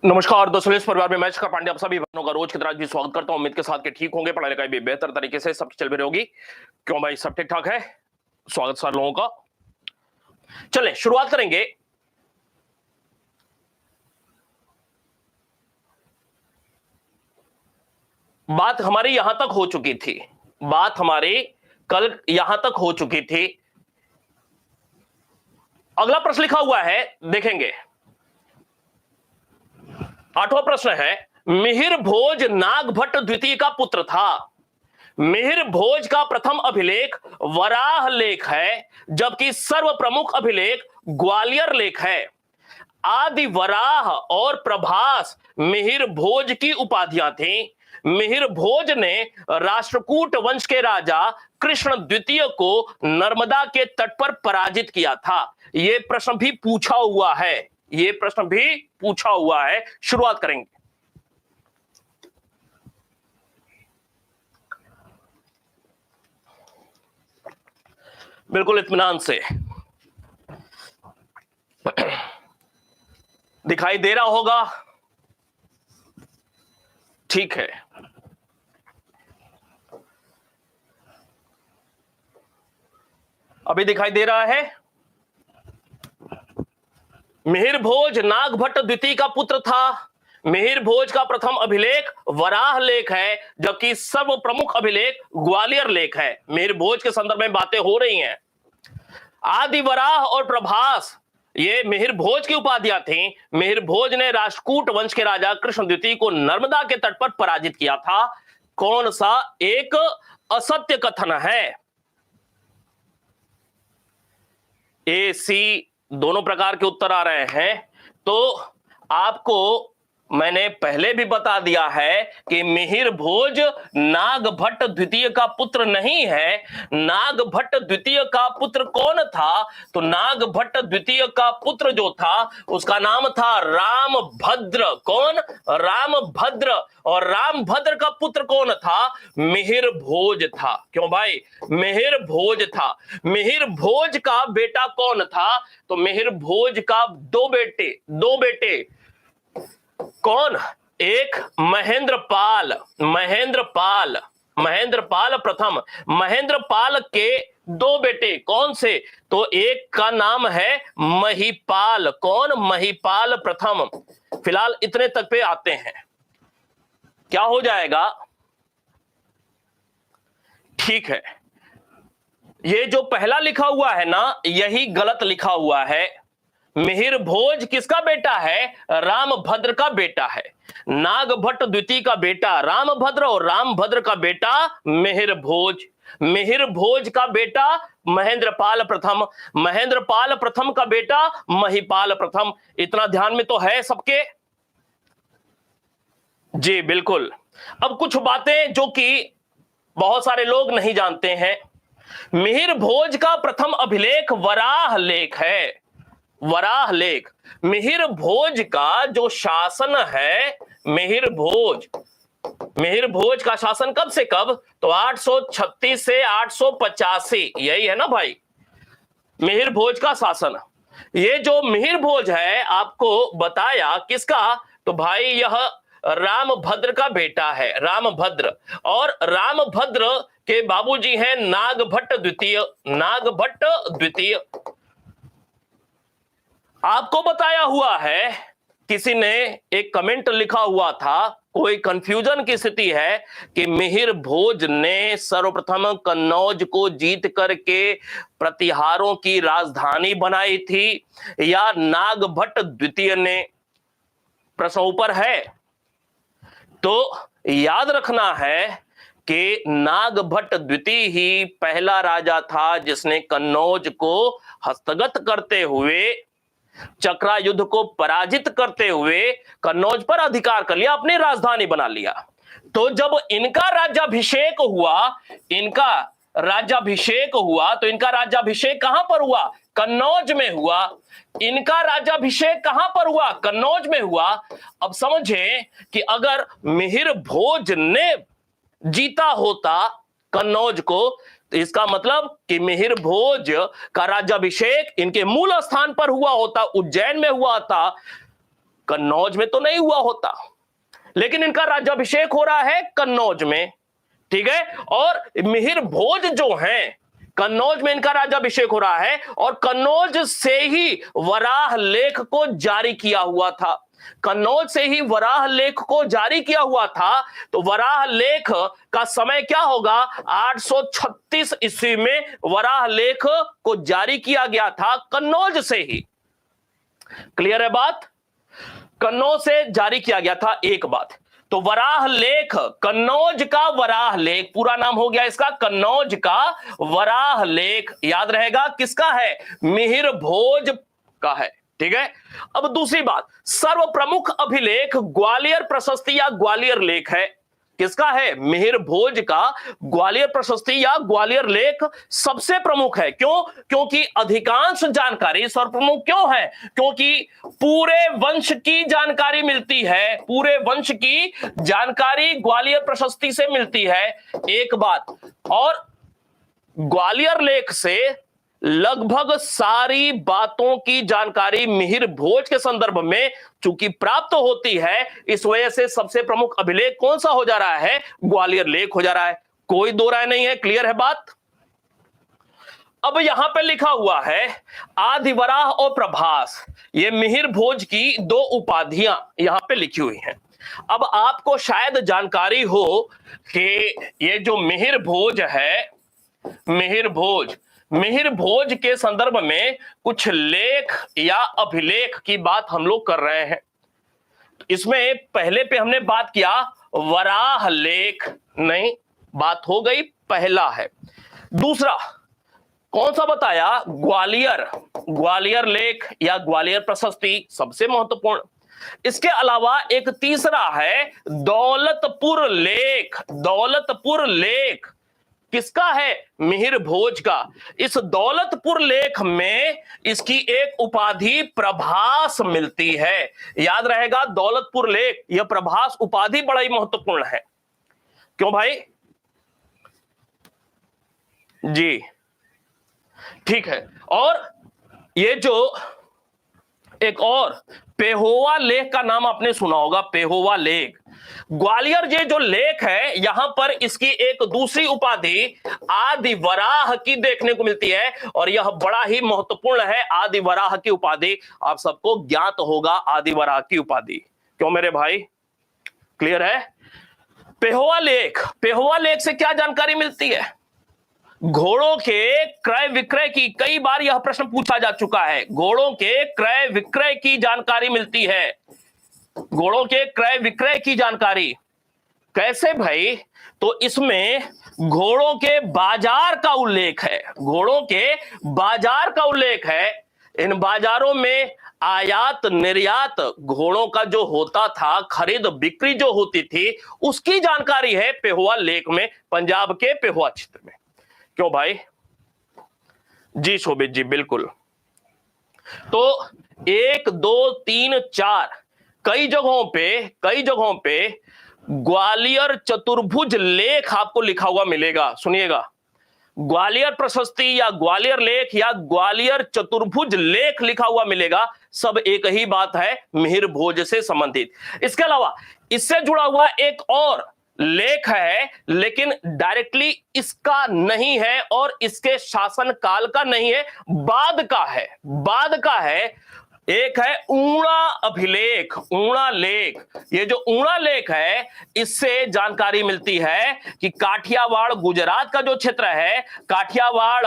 नमस्कार दोस्तों, इस परिवार में मैच का पांडे आप सभी भाइयों का रोज की तरह भी स्वागत करता हूं। उम्मीद के साथ के ठीक होंगे, पढ़ाई लिखाई भी बेहतर तरीके से सब चल भी रही होगी। क्यों भाई, सब ठीक ठाक है? स्वागत सारे लोगों का। चलें शुरुआत करेंगे। बात हमारी यहां तक हो चुकी थी, बात हमारी कल यहां तक हो चुकी थी। अगला प्रश्न लिखा हुआ है, देखेंगे। 8वां प्रश्न है, मिहिर भोज नागभट्ट द्वितीय का पुत्र था। मिहिर भोज का प्रथम अभिलेख वराह लेख है, जबकि सर्व प्रमुख अभिलेख ग्वालियर लेख है। आदि वराह और प्रभास मिहिर भोज की उपाधियां थीं। मिहिर भोज ने राष्ट्रकूट वंश के राजा कृष्ण द्वितीय को नर्मदा के तट पर पराजित किया था। यह प्रश्न भी पूछा हुआ है, यह प्रश्न भी पूछा हुआ है। शुरुआत करेंगे। बिल्कुल इत्मीनान से दिखाई दे रहा होगा, ठीक है। अभी दिखाई दे रहा है। मिहिर भोज नागभट्ट द्वितीय का पुत्र था। मिहिर भोज का प्रथम अभिलेख वराह लेख है, जबकि सर्व प्रमुख अभिलेख ग्वालियर लेख है। मिहिर भोज के संदर्भ में बातें हो रही हैं। आदि वराह और प्रभास ये मिहिर भोज की उपाधियां थीं। मिहिर भोज ने राष्ट्रकूट वंश के राजा कृष्ण द्वितीय को नर्मदा के तट पर पराजित किया था। कौन सा एक असत्य कथन है? ए सी दोनों प्रकार के उत्तर आ रहे हैं। तो आपको मैंने पहले भी बता दिया है कि मिहिर भोज नागभट्ट द्वितीय का पुत्र नहीं है। नागभट्ट द्वितीय का पुत्र कौन था? तो नागभट्ट द्वितीय का पुत्र जो था उसका नाम था रामभद्र। कौन? रामभद्र। और रामभद्र का पुत्र कौन था? मिहिर भोज था। क्यों भाई? मिहिर भोज था। मिहिर भोज का बेटा कौन था? तो मिहिर भोज का दो बेटे कौन? एक महेंद्रपाल, महेंद्रपाल प्रथम। महेंद्रपाल के दो बेटे कौन से? तो एक का नाम है महिपाल। कौन? महिपाल प्रथम। फिलहाल इतने तक पे आते हैं। क्या हो जाएगा? ठीक है, ये जो पहला लिखा हुआ है ना, यही गलत लिखा हुआ है। मिहिर भोज किसका बेटा है? रामभद्र का बेटा है। नागभट्ट द्वितीय का बेटा रामभद्र और रामभद्र का बेटा मिहिर भोज। मिहिर भोज का बेटा महेंद्रपाल प्रथम, महेंद्रपाल प्रथम का बेटा महिपाल प्रथम। इतना ध्यान में तो है सबके? जी बिल्कुल। अब कुछ बातें जो कि बहुत सारे लोग नहीं जानते हैं। मिहिर भोज का प्रथम अभिलेख वराह लेख है। वराह लेख। मिहिर भोज का जो शासन है, मिहिर भोज का शासन कब से कब? तो 836 से 885, यही है ना भाई मिहिर भोज का शासन। ये जो मिहिर भोज है आपको बताया किसका? तो भाई यह रामभद्र का बेटा है, रामभद्र। और रामभद्र के बाबूजी हैं नागभट्ट द्वितीय। नागभट्ट द्वितीय आपको बताया हुआ है। किसी ने एक कमेंट लिखा हुआ था, कोई कंफ्यूजन की स्थिति है कि मिहिर भोज ने सर्वप्रथम कन्नौज को जीत करके प्रतिहारों की राजधानी बनाई थी या नागभट्ट द्वितीय ने? प्रश्न ऊपर है। तो याद रखना है कि नागभट्ट द्वितीय ही पहला राजा था जिसने कन्नौज को हस्तगत करते हुए, चक्रा युद्ध को पराजित करते हुए कन्नौज पर अधिकार कर लिया, अपनी राजधानी बना लिया। तो जब इनका राज्याभिषेक हुआ तो इनका राज्याभिषेक कहां पर हुआ? कन्नौज में हुआ। इनका राज्याभिषेक कहां पर हुआ? कन्नौज में हुआ। अब समझें कि अगर मिहिर भोज ने जीता होता कन्नौज को, तो इसका मतलब कि मिहिर भोज का राज्याभिषेक इनके मूल स्थान पर हुआ होता, उज्जैन में हुआ था। कन्नौज में तो नहीं हुआ होता, लेकिन इनका राज्याभिषेक हो रहा है कन्नौज में, ठीक है। और मिहिर भोज जो हैं, कन्नौज में इनका राज्याभिषेक हो रहा है और कन्नौज से ही वराह लेख को जारी किया हुआ था, कन्नौज से ही वराह लेख को जारी किया हुआ था। तो वराह लेख का समय क्या होगा, 836 ईस्वी में वराह लेख को जारी किया गया था कन्नौज से ही। क्लियर है बात, कन्नौज से जारी किया गया था। एक बात, तो वराह लेख, कन्नौज का वराह लेख, पूरा नाम हो गया इसका कन्नौज का वराह लेख, याद रहेगा किसका है, मिहिर भोज का है, ठीक है। अब दूसरी बात, सर्व प्रमुख अभिलेख ग्वालियर प्रशस्ति या ग्वालियर लेख है, किसका है, मिहिर भोज का ग्वालियर प्रशस्ति या ग्वालियर लेख सबसे प्रमुख है। क्यों, क्योंकि अधिकांश जानकारी सर्वप्रमुख क्यों है, क्योंकि पूरे वंश की जानकारी मिलती है, पूरे वंश की जानकारी ग्वालियर प्रशस्ति से मिलती है, एक बात। और ग्वालियर लेख से लगभग सारी बातों की जानकारी मिहिर भोज के संदर्भ में चूंकि प्राप्त होती है, इस वजह से सबसे प्रमुख अभिलेख कौन सा हो जा रहा है, ग्वालियर लेख हो जा रहा है, कोई दो राय नहीं है। क्लियर है बात। अब यहां पे लिखा हुआ है आदिवराह और प्रभास, ये मिहिर भोज की दो उपाधियां यहां पे लिखी हुई हैं। अब आपको शायद जानकारी हो कि ये जो मिहिर भोज है, मिहिर भोज के संदर्भ में कुछ लेख या अभिलेख की बात हम लोग कर रहे हैं। इसमें पहले पे हमने बात किया वराह लेख, नहीं बात हो गई, पहला है। दूसरा कौन सा बताया, ग्वालियर लेख या ग्वालियर प्रशस्ति सबसे महत्वपूर्ण। इसके अलावा एक तीसरा है दौलतपुर लेख किसका है, मिहिर भोज का। इस दौलतपुर लेख में इसकी एक उपाधि प्रभास मिलती है, याद रहेगा दौलतपुर लेख, यह प्रभास उपाधि बड़ा ही महत्वपूर्ण है। क्यों भाई, जी ठीक है। और ये जो एक और पेहोवा लेख का नाम आपने सुना होगा, पेहोवा लेख, ग्वालियर ये जो लेख है, यहां पर इसकी एक दूसरी उपाधि आदिवराह की देखने को मिलती है, और यह बड़ा ही महत्वपूर्ण है। आदिवराह की उपाधि आप सबको ज्ञात होगा, आदिवराह की उपाधि। क्यों मेरे भाई, क्लियर है। पेहोवा लेख से क्या जानकारी मिलती है, घोड़ों के क्रय विक्रय की, कई बार यह प्रश्न पूछा जा चुका है, घोड़ों के क्रय विक्रय की जानकारी मिलती है। घोड़ों के क्रय विक्रय की जानकारी कैसे भाई, तो इसमें घोड़ों के बाजार का उल्लेख है, घोड़ों के बाजार का उल्लेख है। इन बाजारों में आयात निर्यात घोड़ों का जो होता था, खरीद बिक्री जो होती थी, उसकी जानकारी है पेहोवा लेख में, पंजाब के पेहोवा क्षेत्र में। क्यों भाई, जी शोभित जी, बिल्कुल। तो 1 2 3 4 कई जगहों पे ग्वालियर चतुर्भुज लेख आपको लिखा हुआ मिलेगा। सुनिएगा, ग्वालियर प्रशस्ति या ग्वालियर लेख या ग्वालियर चतुर्भुज लेख लिखा हुआ मिलेगा, सब एक ही बात है, मिहिर भोज से संबंधित। इसके अलावा इससे जुड़ा हुआ एक और लेख है, लेकिन डायरेक्टली इसका नहीं है और इसके शासन काल का नहीं है, बाद का है। एक है ऊणा अभिलेख, ऊणा लेख। ये जो ऊणा लेख है, इससे जानकारी मिलती है कि काठियावाड़ गुजरात का जो क्षेत्र है, काठियावाड़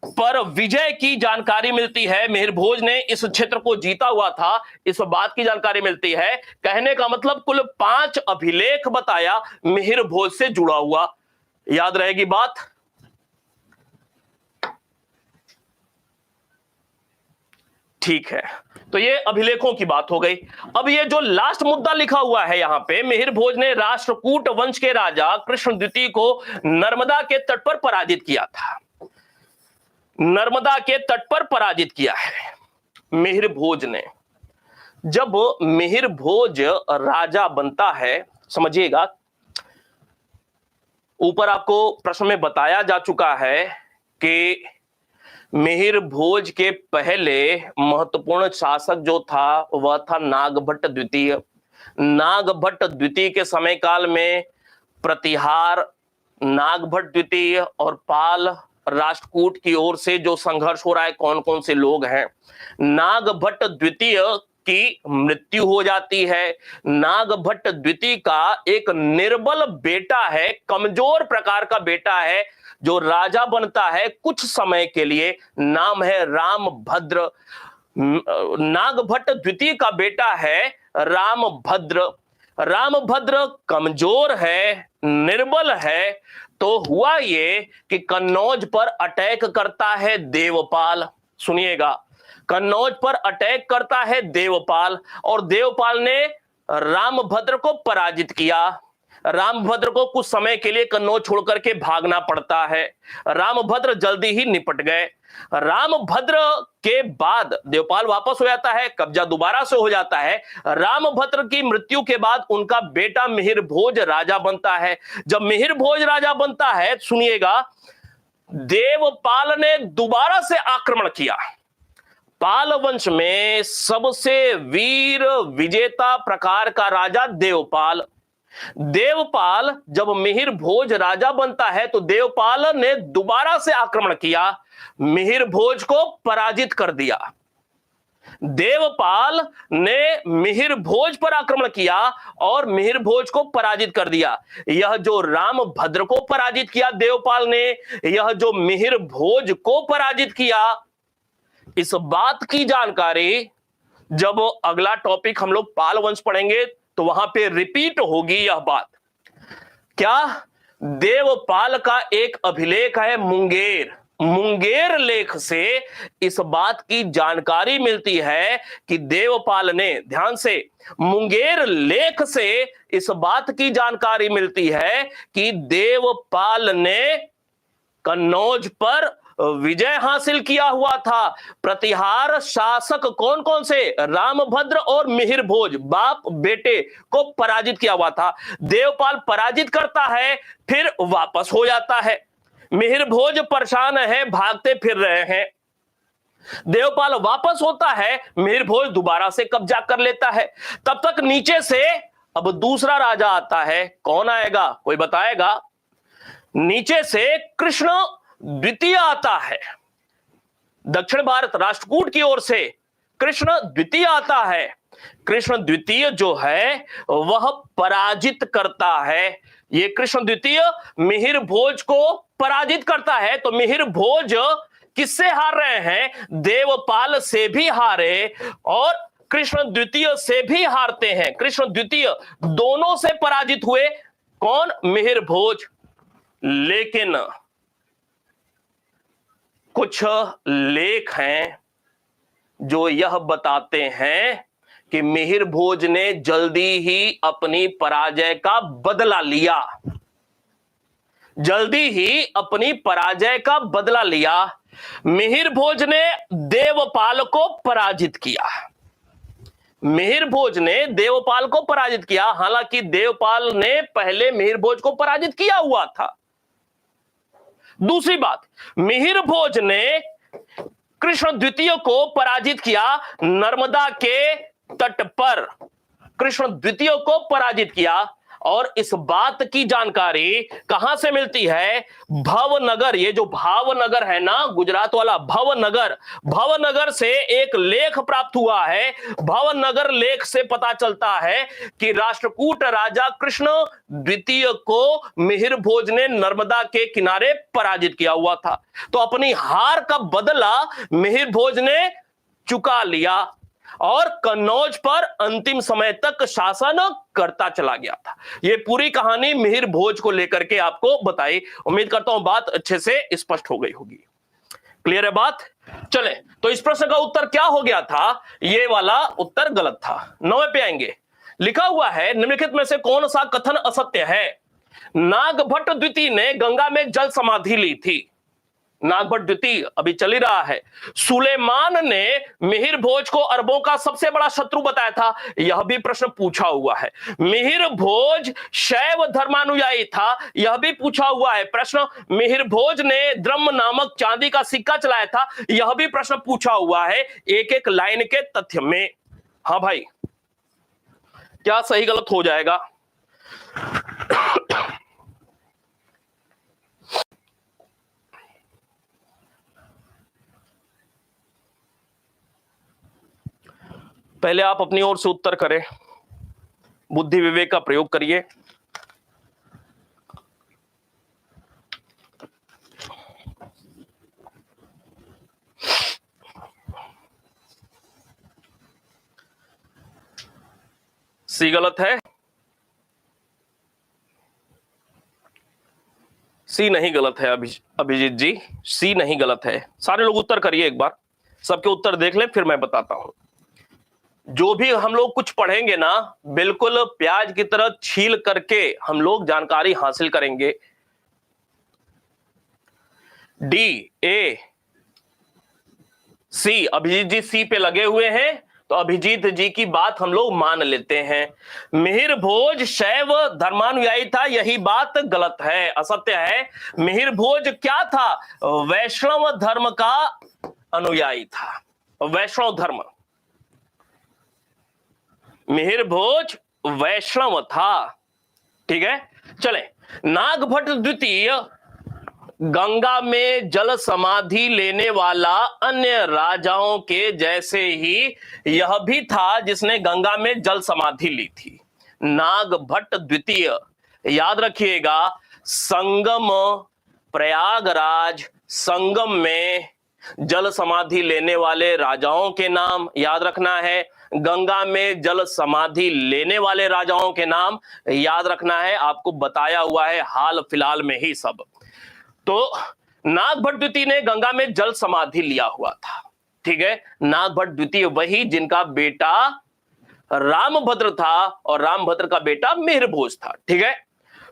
पर विजय की जानकारी मिलती है। मिहिर भोज ने इस क्षेत्र को जीता हुआ था, इस बात की जानकारी मिलती है। कहने का मतलब कुल 5 अभिलेख बताया मिहिर भोज से जुड़ा हुआ, याद रहेगी बात। ठीक है, तो ये अभिलेखों की बात हो गई। अब ये जो लास्ट मुद्दा लिखा हुआ है यहां पे, मिहिर भोज ने राष्ट्रकूट वंश के राजा कृष्ण द्वितीय को नर्मदा के तट पर पराजित किया था, नर्मदा के तट पर पराजित किया है मिहिर भोज ने। जब मिहिर भोज राजा बनता है, समझिएगा, ऊपर आपको प्रश्न में बताया जा चुका है कि मिहिर भोज के पहले महत्वपूर्ण शासक जो था वह था नागभट्ट द्वितीय। नागभट्ट द्वितीय के समय काल में प्रतिहार, नागभट्ट द्वितीय और पाल राष्ट्रकूट की ओर से जो संघर्ष हो रहा है, कौन कौन से लोग हैं। नागभट्ट द्वितीय की मृत्यु हो जाती है। नागभट्ट द्वितीय का एक निर्बल बेटा है, कमजोर प्रकार का बेटा है, जो राजा बनता है कुछ समय के लिए, नाम है रामभद्र। नागभट्ट द्वितीय का बेटा है रामभद्र। रामभद्र कमजोर है, निर्बल है, तो हुआ ये कि कन्नौज पर अटैक करता है देवपाल। सुनिएगा, कन्नौज पर अटैक करता है देवपाल और देवपाल ने रामभद्र को पराजित किया। रामभद्र को कुछ समय के लिए कन्नौज छोड़कर के भागना पड़ता है। रामभद्र जल्दी ही निपट गए। रामभद्र के बाद देवपाल वापस हो जाता है, कब्जा दोबारा से हो जाता है। रामभद्र की मृत्यु के बाद उनका बेटा मिहिर भोज राजा बनता है। जब मिहिर भोज राजा बनता है, सुनिएगा, देवपाल ने दोबारा से आक्रमण किया। पाल वंश में सबसे वीर विजेता प्रकार का राजा देवपाल। देवपाल जब मिहिर भोज राजा बनता है तो देवपाल ने दोबारा से आक्रमण किया, मिहिर भोज को पराजित कर दिया। देवपाल ने मिहिर भोज पर आक्रमण किया और मिहिर भोज को पराजित कर दिया। यह जो रामभद्र को पराजित किया देवपाल ने, यह जो मिहिर भोज को पराजित किया, इस बात की जानकारी जब अगला टॉपिक हम लोग पाल वंश पढ़ेंगे तो वहां पे रिपीट होगी यह बात। क्या? देवपाल का एक अभिलेख है मुंगेर। मुंगेर लेख से इस बात की जानकारी मिलती है कि देवपाल ने, ध्यान से, मुंगेर लेख से इस बात की जानकारी मिलती है कि देवपाल ने कन्नौज पर विजय हासिल किया हुआ था। प्रतिहार शासक कौन कौन से? रामभद्र और मिहिर भोज, बाप बेटे को पराजित किया हुआ था। देवपाल पराजित करता है, फिर वापस हो जाता है। मिहिर भोज परेशान है, भागते फिर रहे हैं। देवपाल वापस होता है, मिहिर भोज दोबारा से कब्जा कर लेता है। तब तक नीचे से अब दूसरा राजा आता है। कौन आएगा? कोई बताएगा? नीचे से कृष्ण द्वितीय आता है। दक्षिण भारत राष्ट्रकूट की ओर से कृष्ण द्वितीय आता है। कृष्ण द्वितीय जो है वह पराजित करता है। ये कृष्ण द्वितीय मिहिर भोज को पराजित करता है। तो मिहिर भोज किससे हार रहे हैं? देवपाल से भी हारे और कृष्ण द्वितीय से भी हारते हैं। कृष्ण द्वितीय दोनों से पराजित हुए। कौन? मिहिर भोज। लेकिन कुछ लेख हैं जो यह बताते हैं कि मिहिर भोज ने जल्दी ही अपनी पराजय का बदला लिया। जल्दी ही अपनी पराजय का बदला लिया। मिहिर भोज ने देवपाल को पराजित किया। मिहिर भोज ने देवपाल को पराजित किया, हालांकि देवपाल ने पहले मिहिर भोज को पराजित किया हुआ था। दूसरी बात, मिहिर भोज ने कृष्ण द्वितीय को पराजित किया नर्मदा के तट पर। कृष्ण द्वितीय को पराजित किया और इस बात की जानकारी कहां से मिलती है? भवनगर। ये जो भावनगर है ना, गुजरात वाला भवनगर, भवनगर से एक लेख प्राप्त हुआ है। भवनगर लेख से पता चलता है कि राष्ट्रकूट राजा कृष्ण द्वितीय को मिहिर भोज ने नर्मदा के किनारे पराजित किया हुआ था। तो अपनी हार का बदला मिहिर भोज ने चुका लिया और कन्नौज पर अंतिम समय तक शासन करता चला गया था। यह पूरी कहानी मिहिर भोज को लेकर के आपको बताई। उम्मीद करता हूं बात अच्छे से स्पष्ट हो गई होगी। क्लियर है बात? चले, तो इस प्रश्न का उत्तर क्या हो गया था? यह वाला उत्तर गलत था। 9वें पे आएंगे। लिखा हुआ है, निम्नलिखित में से कौन सा कथन असत्य है? नागभट्ट द्वितीय ने गंगा में जल समाधि ली थी। नागभट्ट द्वितीय अभी चल ही रहा है। सुलेमान ने मिहिर भोज को अरबों का सबसे बड़ा शत्रु बताया था, यह भी प्रश्न पूछा हुआ है। मिहिर भोज शैव धर्मानुयायी था, यह भी पूछा हुआ है प्रश्न। मिहिर भोज ने द्रह्म नामक चांदी का सिक्का चलाया था, यह भी प्रश्न पूछा हुआ है एक एक लाइन के तथ्य में। हाँ भाई, क्या सही गलत हो जाएगा? पहले आप अपनी ओर से उत्तर करें, बुद्धि विवेक का प्रयोग करिए। सी गलत है, सी नहीं गलत है अभिजीत जी, सी नहीं गलत है। सारे लोग उत्तर करिए एक बार, सबके उत्तर देख लें फिर मैं बताता हूं। जो भी हम लोग कुछ पढ़ेंगे ना, बिल्कुल प्याज की तरह छील करके हम लोग जानकारी हासिल करेंगे। डी, ए, सी, अभिजीत जी सी पे लगे हुए हैं, तो अभिजीत जी की बात हम लोग मान लेते हैं। मिहिर भोज शैव धर्मानुयायी था, यही बात गलत है, असत्य है। मिहिर भोज क्या था? वैष्णव धर्म का अनुयायी था, वैष्णव धर्म। मिहिर भोज वैष्णव था, ठीक है। चले, नागभट्ट द्वितीय गंगा में जल समाधि लेने वाला अन्य राजाओं के जैसे ही यह भी था जिसने गंगा में जल समाधि ली थी। नागभट्ट द्वितीय, याद रखिएगा, संगम, प्रयागराज संगम में जल समाधि लेने वाले राजाओं के नाम याद रखना है। गंगा में जल समाधि लेने वाले राजाओं के नाम याद रखना है, आपको बताया हुआ है हाल फिलहाल में ही सब। तो नागभट्ट द्वितीय ने गंगा में जल समाधि लिया हुआ था, ठीक है। नागभट्ट द्वितीय वही जिनका बेटा रामभद्र था और रामभद्र का बेटा मिहिर भोज था, ठीक है।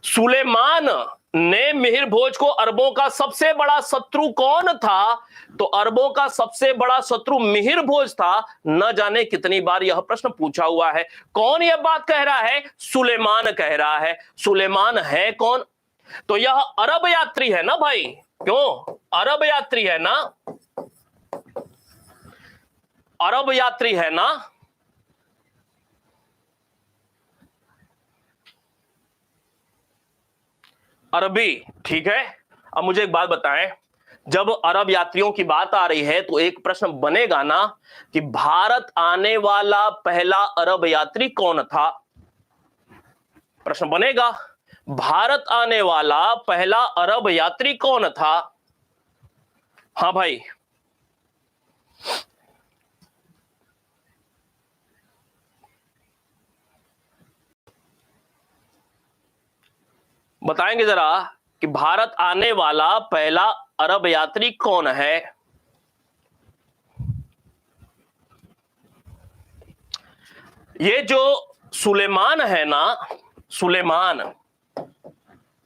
सुलेमान ने मिहिर भोज को अरबों का सबसे बड़ा शत्रु कौन था? तो अरबों का सबसे बड़ा शत्रु मिहिर भोज था। न जाने कितनी बार यह प्रश्न पूछा हुआ है। कौन यह बात कह रहा है? सुलेमान कह रहा है। सुलेमान है कौन? तो यह अरब यात्री है ना भाई, क्यों? अरब यात्री है ना, अरब यात्री है ना। अरबी, ठीक है। अब मुझे एक बात बताएं, जब अरब यात्रियों की बात आ रही है तो एक प्रश्न बनेगा ना कि भारत आने वाला पहला अरब यात्री कौन था? प्रश्न बनेगा, भारत आने वाला पहला अरब यात्री कौन था? हाँ भाई, बताएंगे जरा कि भारत आने वाला पहला अरब यात्री कौन है? ये जो सुलेमान है ना, सुलेमान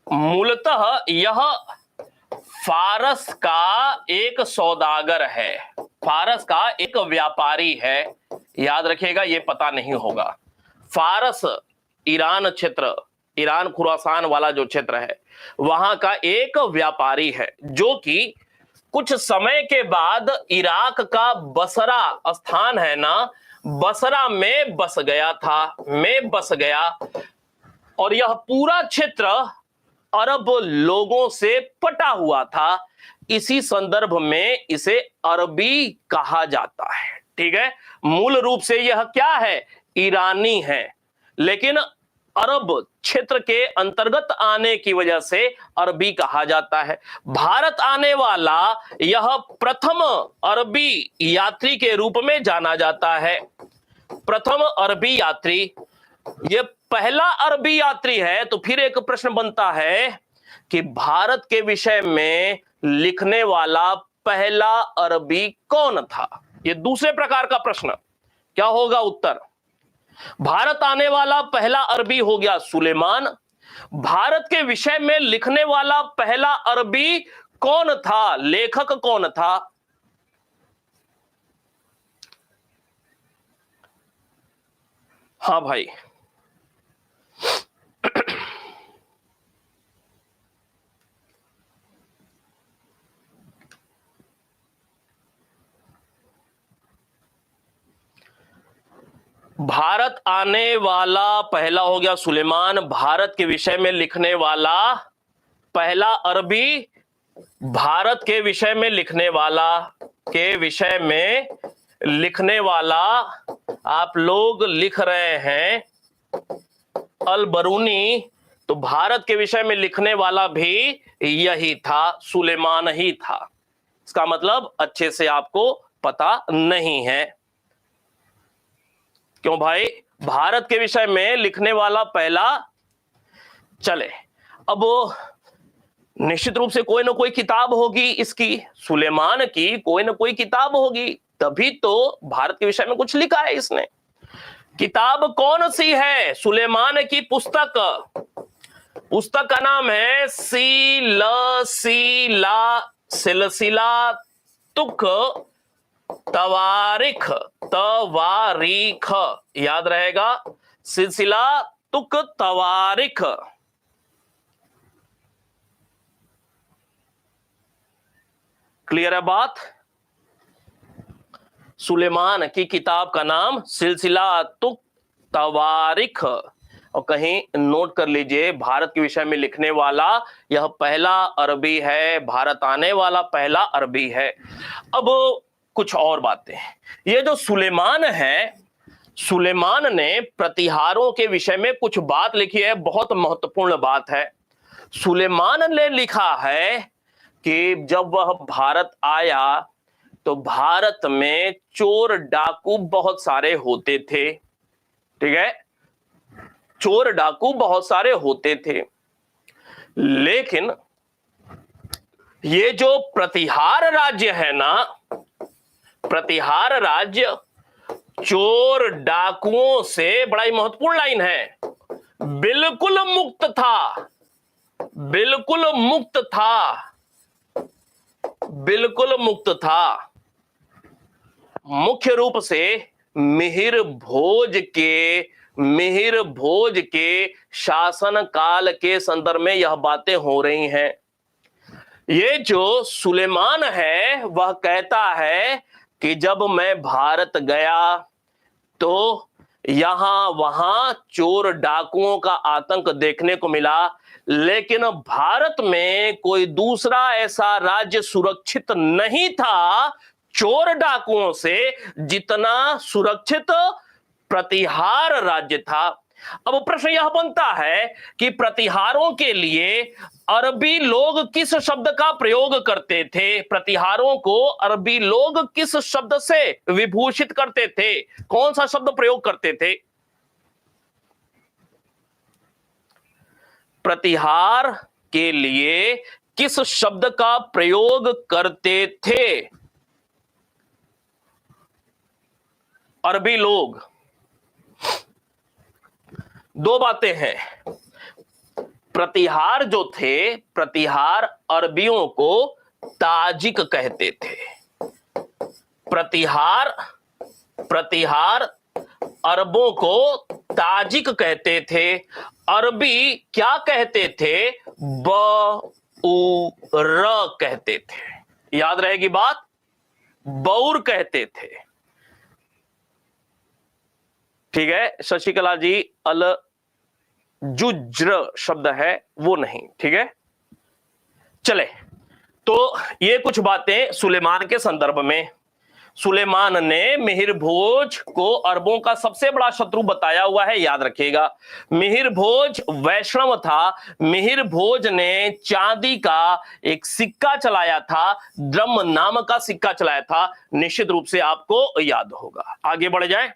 मूलतः यह फारस का एक सौदागर है, फारस का एक व्यापारी है। याद रखिएगा, ये पता नहीं होगा। फारस ईरान क्षेत्र, ईरान खुरासान वाला जो क्षेत्र है, वहां का एक व्यापारी है जो कि कुछ समय के बाद इराक का बसरा स्थान है ना, बसरा में बस गया था, में बस गया। और यह पूरा क्षेत्र अरब लोगों से पटा हुआ था। इसी संदर्भ में इसे अरबी कहा जाता है, ठीक है। मूल रूप से यह क्या है? ईरानी है, लेकिन अरब क्षेत्र के अंतर्गत आने की वजह से अरबी कहा जाता है। भारत आने वाला यह प्रथम अरबी यात्री के रूप में जाना जाता है। प्रथम अरबी यात्री, यह पहला अरबी यात्री है। तो फिर एक प्रश्न बनता है कि भारत के विषय में लिखने वाला पहला अरबी कौन था? यह दूसरे प्रकार का प्रश्न। क्या होगा उत्तर? भारत आने वाला पहला अरबी हो गया सुलेमान। भारत के विषय में लिखने वाला पहला अरबी कौन था, लेखक कौन था? हाँ भाई, भारत आने वाला पहला हो गया सुलेमान, भारत के विषय में लिखने वाला पहला अरबी, भारत के विषय में लिखने वाला आप लोग लिख रहे हैं अल बरूनी, तो भारत के विषय में लिखने वाला भी यही था, सुलेमान ही था। इसका मतलब अच्छे से आपको पता नहीं है। क्यों भाई? भारत के विषय में लिखने वाला पहला। चले, अब निश्चित रूप से कोई ना कोई किताब होगी इसकी, सुलेमान की कोई ना कोई किताब होगी, तभी तो भारत के विषय में कुछ लिखा है इसने। किताब कौन सी है? सुलेमान की पुस्तक का नाम है सिलसिला तुक तवारिख, याद रहेगा, सिलसिला तुक तवारिख। क्लियर है बात? सुलेमान की किताब का नाम सिलसिला तुक तवारिख, और कहीं नोट कर लीजिए, भारत के विषय में लिखने वाला यह पहला अरबी है, भारत आने वाला पहला अरबी है। अब कुछ और बातें, ये जो सुलेमान है, सुलेमान ने प्रतिहारों के विषय में कुछ बात लिखी है, बहुत महत्वपूर्ण बात है। सुलेमान ने लिखा है कि जब वह भारत आया तो भारत में चोर डाकू बहुत सारे होते थे, ठीक है, चोर डाकू बहुत सारे होते थे, लेकिन ये जो प्रतिहार राज्य है ना, प्रतिहार राज्य चोर डाकुओं से, बड़ा ही महत्वपूर्ण लाइन है, बिल्कुल मुक्त था, बिल्कुल मुक्त था, बिल्कुल मुक्त था। मुख्य रूप से मिहिर भोज के शासन काल के संदर्भ में यह बातें हो रही हैं। ये जो सुलेमान है वह कहता है कि जब मैं भारत गया तो यहां वहां चोर डाकुओं का आतंक देखने को मिला, लेकिन भारत में कोई दूसरा ऐसा राज्य सुरक्षित नहीं था चोर डाकुओं से जितना सुरक्षित प्रतिहार राज्य था। अब प्रश्न यह बनता है कि प्रतिहारों के लिए अरबी लोग किस शब्द का प्रयोग करते थे? प्रतिहारों को अरबी लोग किस शब्द से विभूषित करते थे? कौन सा शब्द प्रयोग करते थे? प्रतिहार के लिए किस शब्द का प्रयोग करते थे अरबी लोग? दो बातें हैं। प्रतिहार जो थे, प्रतिहार अरबियों को ताजिक कहते थे। प्रतिहार अरबों को ताजिक कहते थे। अरबी क्या कहते थे? बऊर कहते थे। याद रहेगी बात, बऊर कहते थे, ठीक है। शशिकला जी, अल जुज्र शब्द है वो नहीं, ठीक है। चले, तो ये कुछ बातें सुलेमान के संदर्भ में। सुलेमान ने मिहिर भोज को अरबों का सबसे बड़ा शत्रु बताया हुआ है, याद रखिएगा। मिहिर भोज वैष्णव था। मिहिर भोज ने चांदी का एक सिक्का चलाया था, द्रम नाम का सिक्का चलाया था, निश्चित रूप से आपको याद होगा। आगे बढ़ जाए।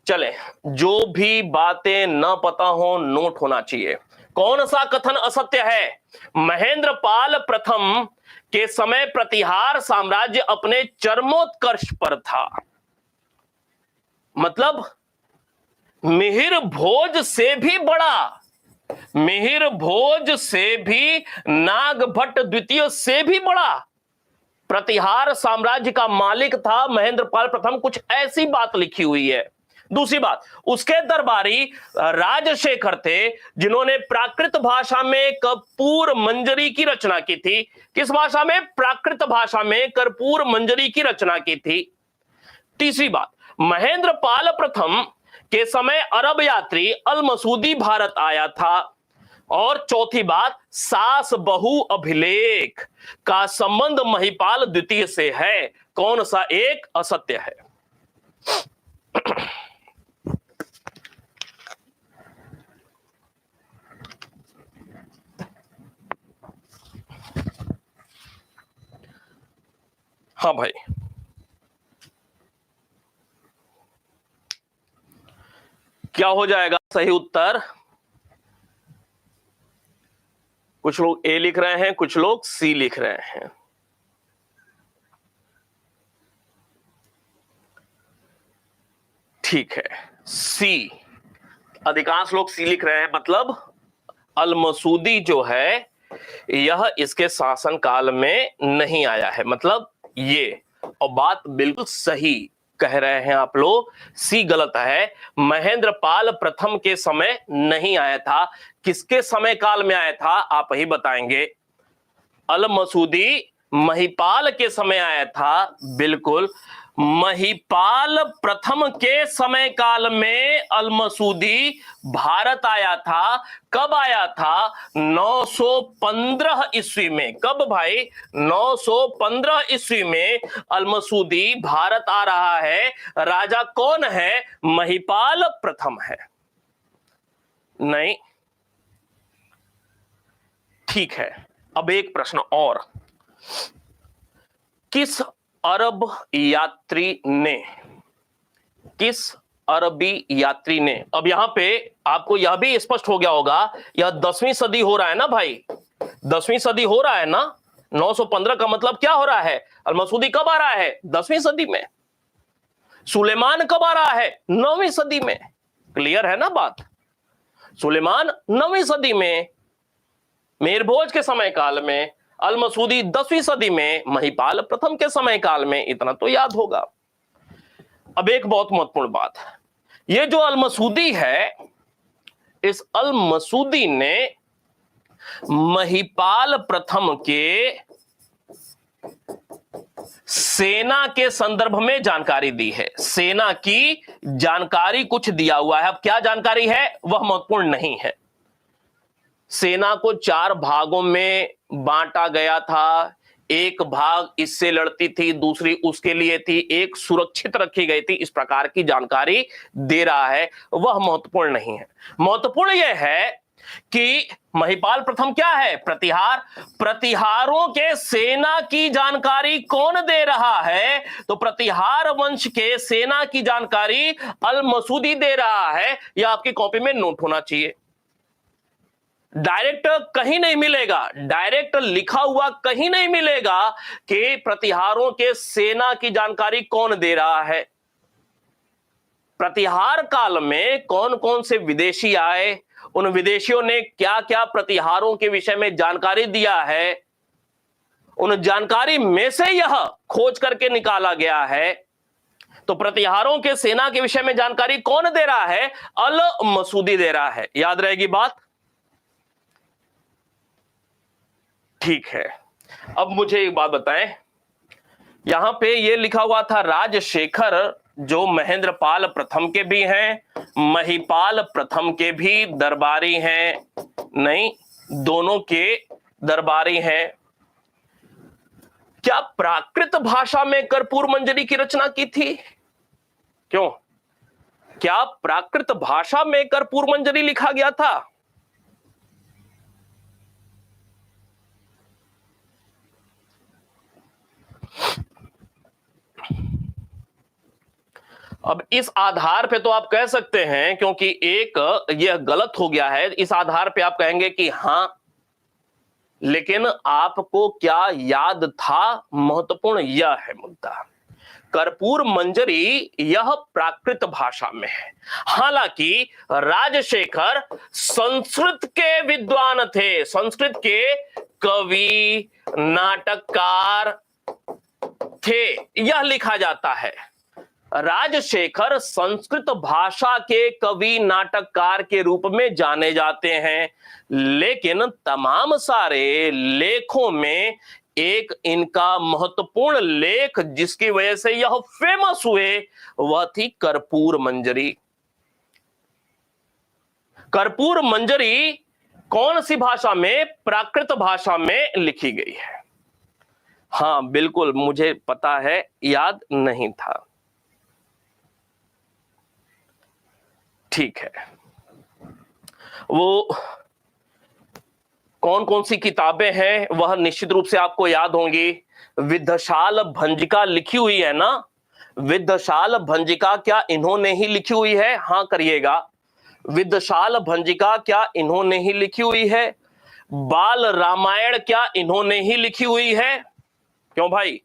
चले, जो भी बातें न पता हो नोट होना चाहिए। कौन सा कथन असत्य है? महेंद्रपाल प्रथम के समय प्रतिहार साम्राज्य अपने चरमोत्कर्ष पर था। मतलब मिहिर भोज से भी बड़ा मिहिर भोज से भी, नागभट्ट द्वितीय से भी बड़ा प्रतिहार साम्राज्य का मालिक था महेंद्रपाल प्रथम, कुछ ऐसी बात लिखी हुई है। दूसरी बात, उसके दरबारी राजशेखर थे जिन्होंने प्राकृत भाषा में कर्पूर मंजरी की रचना की थी। किस भाषा में? प्राकृत भाषा में कर्पूर मंजरी की रचना की थी। तीसरी बात, महेंद्रपाल प्रथम के समय अरब यात्री अल मसूदी भारत आया था। और चौथी बात, सास बहु अभिलेख का संबंध महिपाल द्वितीय से है। कौन सा एक असत्य है? हाँ भाई, क्या हो जाएगा सही उत्तर? कुछ लोग ए लिख रहे हैं, कुछ लोग सी लिख रहे हैं। ठीक है, सी। अधिकांश लोग सी लिख रहे हैं, मतलब अल मसूदी जो है यह इसके शासन काल में नहीं आया है, मतलब ये। और बात बिल्कुल सही कह रहे हैं आप लोग, सी गलत है। महेंद्रपाल प्रथम के समय नहीं आया था। किसके समय काल में आया था आप ही बताएंगे? अल मसूदी महिपाल के समय आया था। बिल्कुल, महिपाल प्रथम के समय काल में अल मसूदी भारत आया था। कब आया था? 915 ईस्वी में। कब भाई? 915 ईस्वी में अल मसूदी भारत आ रहा है। राजा कौन है? महिपाल प्रथम है। नहीं, ठीक है। अब एक प्रश्न और, किस अरब यात्री ने, किस अरबी यात्री ने, अब यहां पे आपको यह भी स्पष्ट हो गया होगा, यह 10वीं सदी हो रहा है ना भाई, 10वीं सदी हो रहा है ना। 915 का मतलब क्या हो रहा है? अल मसूदी कब आ रहा है? 10वीं सदी में। सुलेमान कब आ रहा है? 9वीं सदी में। क्लियर है ना बात? सुलेमान 9वीं सदी में, मिहिर भोज के समय काल में, अल मसूदी 10वीं सदी में, महिपाल प्रथम के समय काल में। इतना तो याद होगा। अब एक बहुत महत्वपूर्ण बात, ये जो अल मसूदी है, इस अल मसूदी ने महिपाल प्रथम के सेना के संदर्भ में जानकारी दी है। सेना की जानकारी कुछ दिया हुआ है। अब क्या जानकारी है वह महत्वपूर्ण नहीं है। सेना को 4 भागों में बांटा गया था। एक भाग इससे लड़ती थी, दूसरी उसके लिए थी, एक सुरक्षित रखी गई थी। इस प्रकार की जानकारी दे रहा है, वह महत्वपूर्ण नहीं है। महत्वपूर्ण यह है कि महिपाल प्रथम क्या है? प्रतिहार। प्रतिहारों के सेना की जानकारी कौन दे रहा है? तो प्रतिहार वंश के सेना की जानकारी अल मसूदी दे रहा है। यह आपकी कॉपी में नोट होना चाहिए। डायरेक्ट कहीं नहीं मिलेगा, डायरेक्ट लिखा हुआ कहीं नहीं मिलेगा कि प्रतिहारों के सेना की जानकारी कौन दे रहा है। प्रतिहार काल में कौन कौन से विदेशी आए, उन विदेशियों ने क्या क्या प्रतिहारों के विषय में जानकारी दिया है, उन जानकारी में से यह खोज करके निकाला गया है। तो प्रतिहारों के सेना के विषय में जानकारी कौन दे रहा है? अल मसूदी दे रहा है। याद रहेगी बात? ठीक है। अब मुझे एक बात बताएं, यहां पे ये लिखा हुआ था राजशेखर, जो महेंद्रपाल प्रथम के भी हैं, महिपाल प्रथम के भी दरबारी हैं। नहीं, दोनों के दरबारी हैं। क्या प्राकृत भाषा में कर्पूर मंजरी की रचना की थी? क्यों? क्या प्राकृत भाषा में कर्पूर मंजरी लिखा गया था? अब इस आधार पे तो आप कह सकते हैं, क्योंकि एक यह गलत हो गया है, इस आधार पे आप कहेंगे कि हां, लेकिन आपको क्या याद था, महत्वपूर्ण यह है मुद्दा। कर्पूर मंजरी यह प्राकृत भाषा में है। हालांकि राजशेखर संस्कृत के विद्वान थे, संस्कृत के कवि नाटककार थे, यह लिखा जाता है। राजशेखर संस्कृत भाषा के कवि नाटककार के रूप में जाने जाते हैं, लेकिन तमाम सारे लेखों में एक इनका महत्वपूर्ण लेख जिसकी वजह से यह फेमस हुए वह थी कर्पूर मंजरी। कर्पूर मंजरी कौन सी भाषा में? प्राकृत भाषा में लिखी गई है। हाँ बिल्कुल, मुझे पता है, याद नहीं था। ठीक है, वो कौन कौन सी किताबें हैं वह निश्चित रूप से आपको याद होंगी। विद्धशाल भंजिका लिखी हुई है ना? विद्धशाल भंजिका क्या इन्होंने ही लिखी हुई है? हाँ करिएगा। विद्धशाल भंजिका क्या इन्होंने ही लिखी हुई है? बाल रामायण क्या इन्होंने ही लिखी हुई है? क्यों भाई?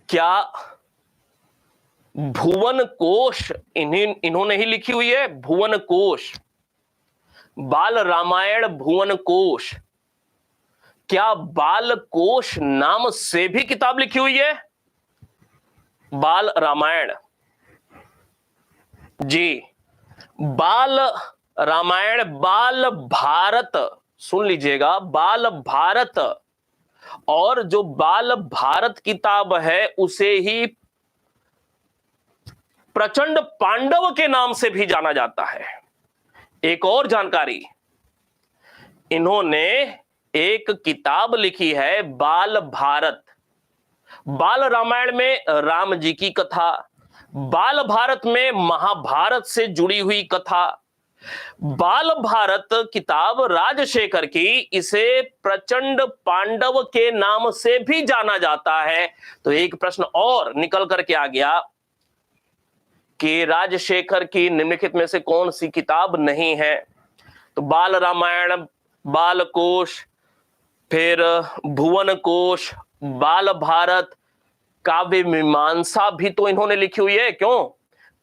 क्या भुवन कोश इन्होंने ही लिखी हुई है? भुवन कोश, बाल रामायण भुवन कोश, क्या बाल कोश नाम से भी किताब लिखी हुई है? बाल रामायण जी, बाल रामायण, बाल भारत, सुन लीजिएगा, बाल भारत, और जो बाल भारत किताब है उसे ही प्रचंड पांडव के नाम से भी जाना जाता है। एक और जानकारी, इन्होंने एक किताब लिखी है बाल भारत। बाल रामायण में राम जी की कथा, बाल भारत में महाभारत से जुड़ी हुई कथा। बाल भारत किताब राजशेखर की, इसे प्रचंड पांडव के नाम से भी जाना जाता है। तो एक प्रश्न और निकल करके आ गया कि राजशेखर की निम्नलिखित में से कौन सी किताब नहीं है? तो बाल रामायण, बाल कोश, फिर भुवन कोश, बाल भारत, काव्य मीमांसा भी तो इन्होंने लिखी हुई है। क्यों?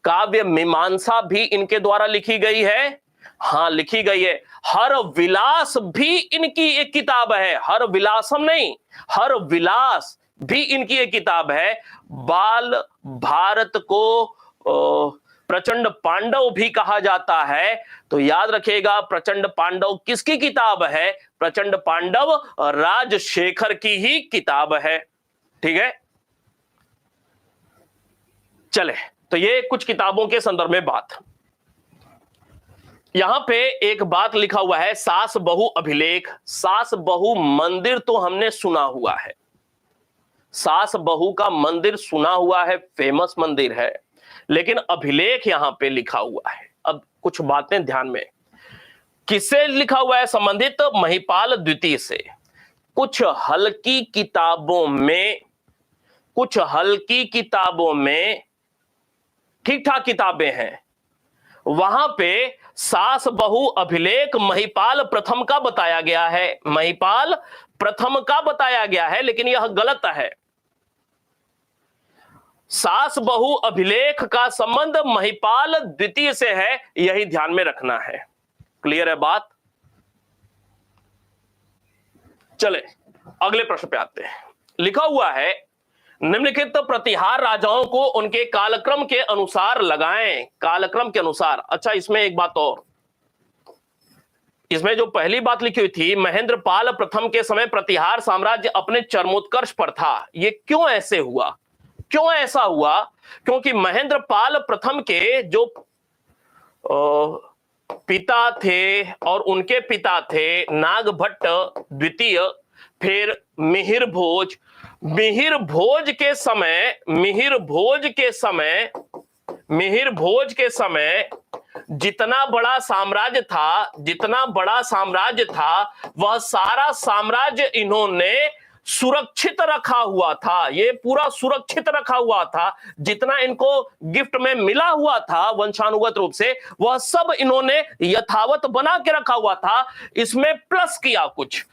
काव्य मीमांसा भी इनके द्वारा लिखी गई है। हाँ लिखी गई है। हर विलास भी इनकी एक किताब है। हर विलासम नहीं, हर विलास भी इनकी एक किताब है। बाल भारत को प्रचंड पांडव भी कहा जाता है। तो याद रखिएगा, प्रचंड पांडव किसकी किताब है? प्रचंड पांडव राजशेखर की ही किताब है। ठीक है, चले, तो ये कुछ किताबों के संदर्भ में बात। यहां पे एक बात लिखा हुआ है, सास बहु अभिलेख। सास बहु मंदिर तो हमने सुना हुआ है, सास बहु का मंदिर सुना हुआ है, फेमस मंदिर है, लेकिन अभिलेख यहां पे लिखा हुआ है। अब कुछ बातें ध्यान में, किससे लिखा हुआ है? संबंधित महिपाल द्वितीय से। कुछ हल्की किताबों में, कुछ हल्की किताबों में ठीक ठाक किताबें हैं, वहां पे सास बहु अभिलेख महिपाल प्रथम का बताया गया है, महिपाल प्रथम का बताया गया है, लेकिन यह गलत है। सास बहु अभिलेख का संबंध महिपाल द्वितीय से है, यही ध्यान में रखना है। क्लियर है बात? चले अगले प्रश्न पे आते हैं। लिखा हुआ है, निम्नलिखित प्रतिहार राजाओं को उनके कालक्रम के अनुसार लगाएं। कालक्रम के अनुसार। अच्छा, इसमें एक बात और, इसमें जो पहली बात लिखी हुई थी, महेंद्रपाल प्रथम के समय प्रतिहार साम्राज्य अपने चरमोत्कर्ष पर था, ये क्यों ऐसे हुआ? क्यों ऐसा हुआ? क्योंकि महेंद्रपाल प्रथम के जो पिता थे और उनके पिता थे नागभट्ट द्वितीय, फिर मिहिर भोज। मिहिर भोज के समय जितना बड़ा साम्राज्य था, वह सारा साम्राज्य इन्होंने सुरक्षित रखा हुआ था, ये पूरा सुरक्षित रखा हुआ था। जितना इनको गिफ्ट में मिला हुआ था वंशानुगत रूप से, वह सब इन्होंने यथावत बना के रखा हुआ था। इसमें प्लस किया, कुछ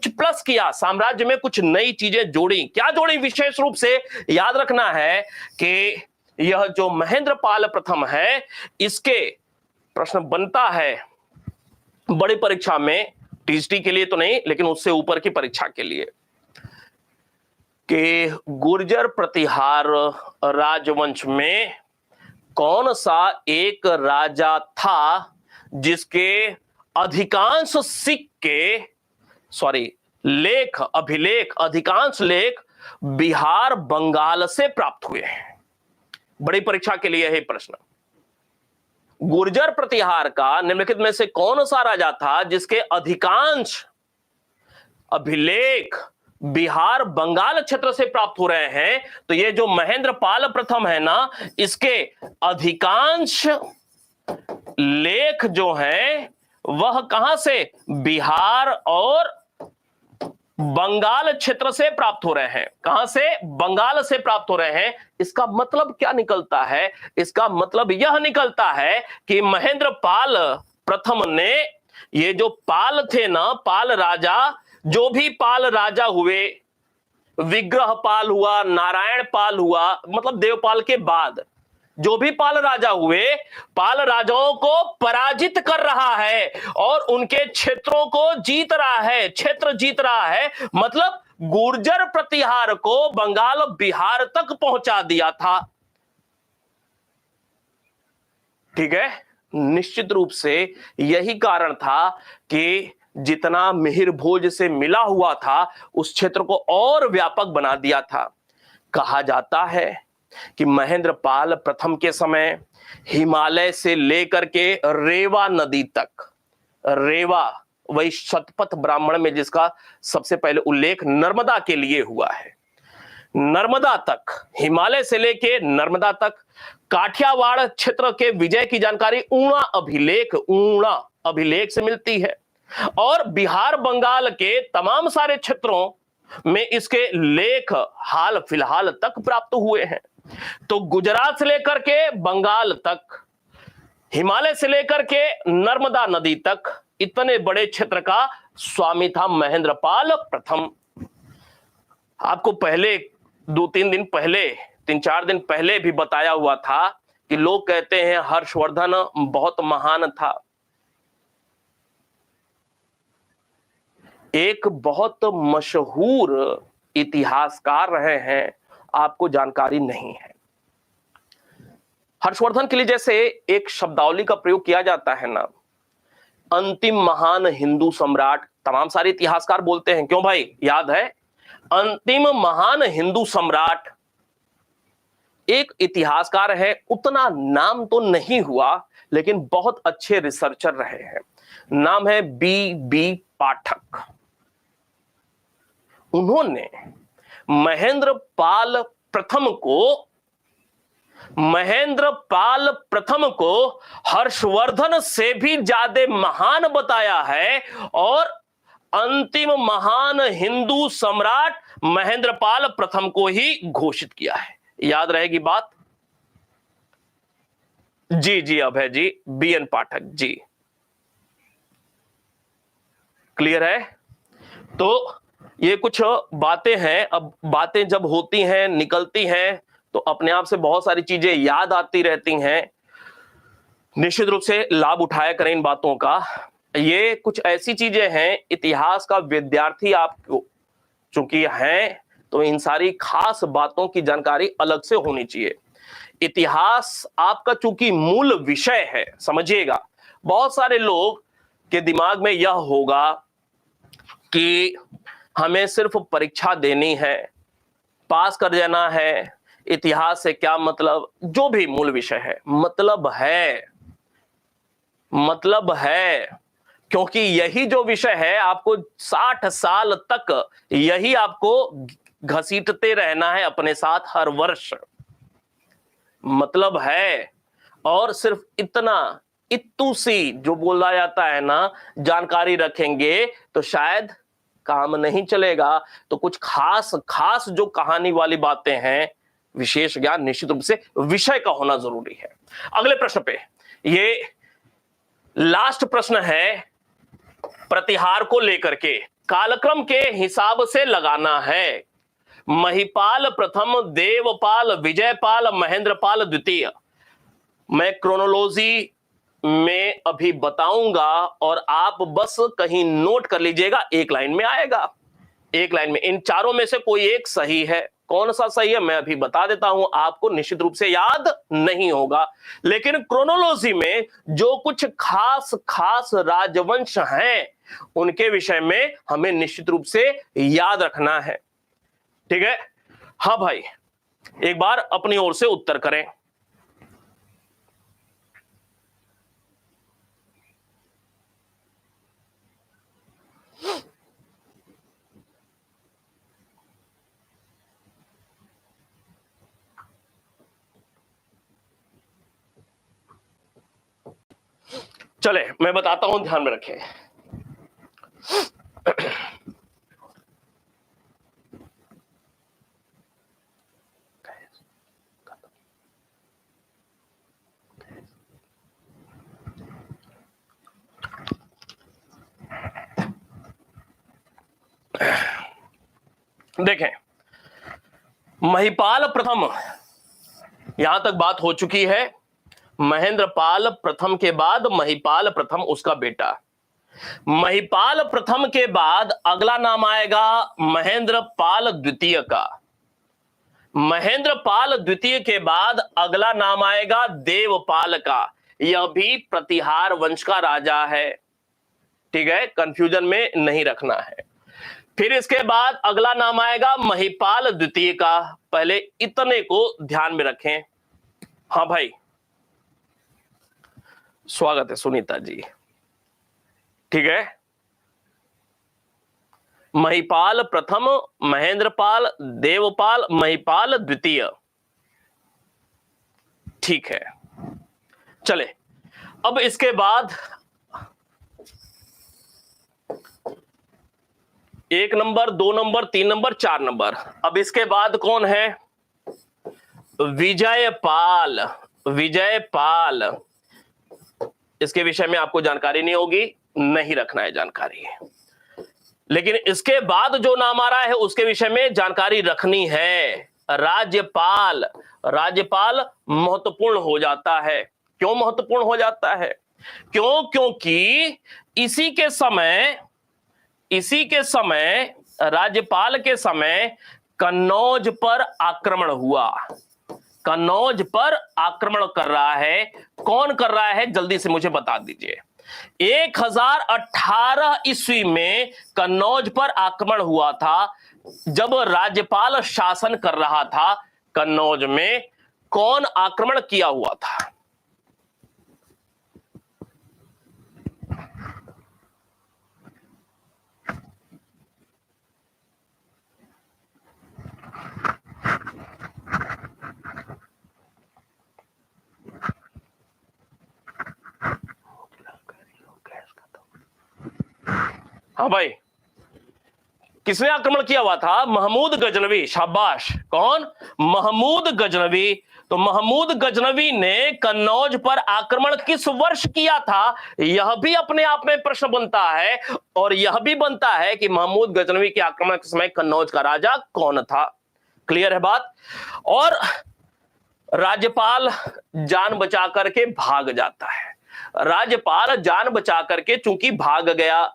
प्लस किया, साम्राज्य में कुछ नई चीजें जोड़ी। क्या जोड़ी? विशेष रूप से याद रखना है कि यह जो महेंद्रपाल प्रथम है, इसके प्रश्न बनता है बड़ी परीक्षा में, टीएसटी के लिए तो नहीं, लेकिन उससे ऊपर की परीक्षा के लिए, कि गुर्जर प्रतिहार राजवंश में कौन सा एक राजा था जिसके अधिकांश अधिकांश लेख बिहार बंगाल से प्राप्त हुए हैं। बड़ी परीक्षा के लिए है प्रश्न। गुर्जर प्रतिहार का निम्नलिखित में से कौन सा राजा था जिसके अधिकांश अभिलेख बिहार बंगाल क्षेत्र से प्राप्त हो रहे हैं? तो ये जो महेंद्रपाल प्रथम है ना, इसके अधिकांश लेख जो हैं वह कहां से? बिहार और बंगाल क्षेत्र से प्राप्त हो रहे हैं। कहां से? बंगाल से प्राप्त हो रहे हैं। इसका मतलब क्या निकलता है? इसका मतलब यह निकलता है कि महेंद्रपाल प्रथम ने, ये जो पाल थे ना, पाल राजा, जो भी पाल राजा हुए, विग्रह पाल हुआ, नारायण पाल हुआ, मतलब देवपाल के बाद जो भी पाल राजा हुए, पाल राजाओं को पराजित कर रहा है और उनके क्षेत्रों को जीत रहा है, क्षेत्र जीत रहा है। मतलब गुर्जर प्रतिहार को बंगाल बिहार तक पहुंचा दिया था। ठीक है, निश्चित रूप से यही कारण था कि जितना मिहिर भोज से मिला हुआ था उस क्षेत्र को और व्यापक बना दिया था। कहा जाता है कि महेंद्रपाल प्रथम के समय हिमालय से लेकर के रेवा नदी तक, रेवा वही शतपथ ब्राह्मण में जिसका सबसे पहले उल्लेख नर्मदा के लिए हुआ है, नर्मदा तक, हिमालय से लेके नर्मदा तक, काठियावाड़ क्षेत्र के विजय की जानकारी ऊणा अभिलेख से मिलती है और बिहार बंगाल के तमाम सारे क्षेत्रों में इसके लेख हाल फिलहाल तक प्राप्त हुए हैं। तो गुजरात से लेकर के बंगाल तक, हिमालय से लेकर के नर्मदा नदी तक, इतने बड़े क्षेत्र का स्वामी था महेंद्रपाल प्रथम। आपको पहले 3-4 दिन पहले भी बताया हुआ था कि लोग कहते हैं हर्षवर्धन बहुत महान था। एक बहुत मशहूर इतिहासकार रहे हैं, आपको जानकारी नहीं है। हर्षवर्धन के लिए जैसे एक शब्दावली का प्रयोग किया जाता है ना, अंतिम महान हिंदू सम्राट, तमाम सारे इतिहासकार बोलते हैं। क्यों भाई, याद है? अंतिम महान हिंदू सम्राट एक इतिहासकार है, उतना नाम तो नहीं हुआ लेकिन बहुत अच्छे रिसर्चर रहे हैं। नाम है बी पाठक। उन्होंने महेंद्रपाल प्रथम को हर्षवर्धन से भी ज्यादा महान बताया है और अंतिम महान हिंदू सम्राट महेंद्रपाल प्रथम को ही घोषित किया है। याद रहेगी बात? जी अभय जी, बीएन पाठक जी, क्लियर है? तो ये कुछ बातें हैं। अब बातें जब होती हैं, निकलती हैं, तो अपने आप से बहुत सारी चीजें याद आती रहती हैं। निश्चित रूप से लाभ उठाया करें इन बातों का। ये कुछ ऐसी चीजें हैं, इतिहास का विद्यार्थी आपको चूंकि हैं तो इन सारी खास बातों की जानकारी अलग से होनी चाहिए। इतिहास आपका चूंकि मूल विषय है, समझिएगा। बहुत सारे लोग के दिमाग में यह होगा कि हमें सिर्फ परीक्षा देनी है, पास कर जाना है, इतिहास से क्या मतलब। जो भी मूल विषय है, मतलब है, क्योंकि यही जो विषय है आपको 60 साल तक यही आपको घसीटते रहना है अपने साथ हर वर्ष। मतलब है। और सिर्फ इत्तू सी जो बोला जाता है ना, जानकारी रखेंगे तो शायद काम नहीं चलेगा। तो कुछ खास खास जो कहानी वाली बातें हैं, विशेष ज्ञान निश्चित रूप से विषय का होना जरूरी है। अगले प्रश्न पे, ये लास्ट प्रश्न है प्रतिहार को लेकर के, कालक्रम के हिसाब से लगाना है। महिपाल प्रथम, देवपाल, विजयपाल, महेंद्रपाल द्वितीय। मैं क्रोनोलॉजी में अभी बताऊंगा और आप बस कहीं नोट कर लीजिएगा, एक लाइन में आएगा, एक लाइन में। इन चारों में से कोई एक सही है। कौन सा सही है मैं अभी बता देता हूं, आपको निश्चित रूप से याद नहीं होगा, लेकिन क्रोनोलॉजी में जो कुछ खास खास राजवंश हैं उनके विषय में हमें निश्चित रूप से याद रखना है। ठीक है? हाँ भाई, एक बार अपनी ओर से उत्तर करें। चले मैं बताता हूं, ध्यान में रखें। देखें, महिपाल प्रथम, यहां तक बात हो चुकी है। महेंद्रपाल प्रथम के बाद महिपाल प्रथम उसका बेटा। महिपाल प्रथम के बाद अगला नाम आएगा महेंद्रपाल द्वितीय का। महेंद्रपाल द्वितीय के बाद अगला नाम आएगा देवपाल का। यह भी प्रतिहार वंश का राजा है। ठीक है, कंफ्यूजन में नहीं रखना है। फिर इसके बाद अगला नाम आएगा महिपाल द्वितीय का। पहले इतने को ध्यान में रखें। हाँ भाई, स्वागत है सुनीता जी। ठीक है, महिपाल प्रथम, महेंद्रपाल, देवपाल, महिपाल द्वितीय। ठीक है, चले अब इसके बाद 1 नंबर, 2 नंबर, 3 नंबर, 4 नंबर। अब इसके बाद कौन है? विजयपाल। विजयपाल, इसके विषय में आपको जानकारी नहीं होगी, नहीं रखना है जानकारी, लेकिन इसके बाद जो नाम आ रहा है उसके विषय में जानकारी रखनी है। राज्यपाल। राज्यपाल महत्वपूर्ण हो जाता है। क्यों महत्वपूर्ण हो जाता है? क्योंकि इसी के समय राज्यपाल के समय कन्नौज पर आक्रमण हुआ। कन्नौज पर आक्रमण कर रहा है। कौन कर रहा है जल्दी से मुझे बता दीजिए। 1018 ईस्वी में कन्नौज पर आक्रमण हुआ था। जब राज्यपाल शासन कर रहा था कन्नौज में, कौन आक्रमण किया हुआ था? हाँ भाई, किसने आक्रमण किया हुआ था? महमूद गजनवी। शाबाश। कौन? महमूद गजनवी। तो महमूद गजनवी ने कन्नौज पर आक्रमण किस वर्ष किया था, यह भी अपने आप में प्रश्न बनता है। और यह भी बनता है कि महमूद गजनवी के आक्रमण के समय कन्नौज का राजा कौन था। क्लियर है बात? और राज्यपाल जान बचा करके भाग जाता है। राज्यपाल जान बचा करके चूंकि भाग गया,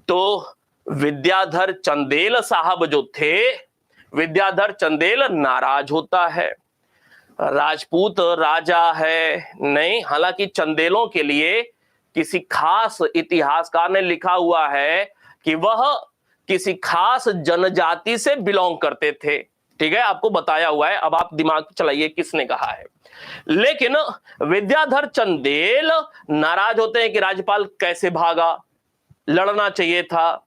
तो विद्याधर चंदेल साहब जो थे, विद्याधर चंदेल नाराज होता है। राजपूत राजा है नहीं, हालांकि चंदेलों के लिए किसी खास इतिहासकार ने लिखा हुआ है कि वह किसी खास जनजाति से बिलोंग करते थे। ठीक है, आपको बताया हुआ है, अब आप दिमाग चलाइए किसने कहा है। लेकिन विद्याधर चंदेल नाराज होते हैं कि राज्यपाल कैसे भागा, लड़ना चाहिए था।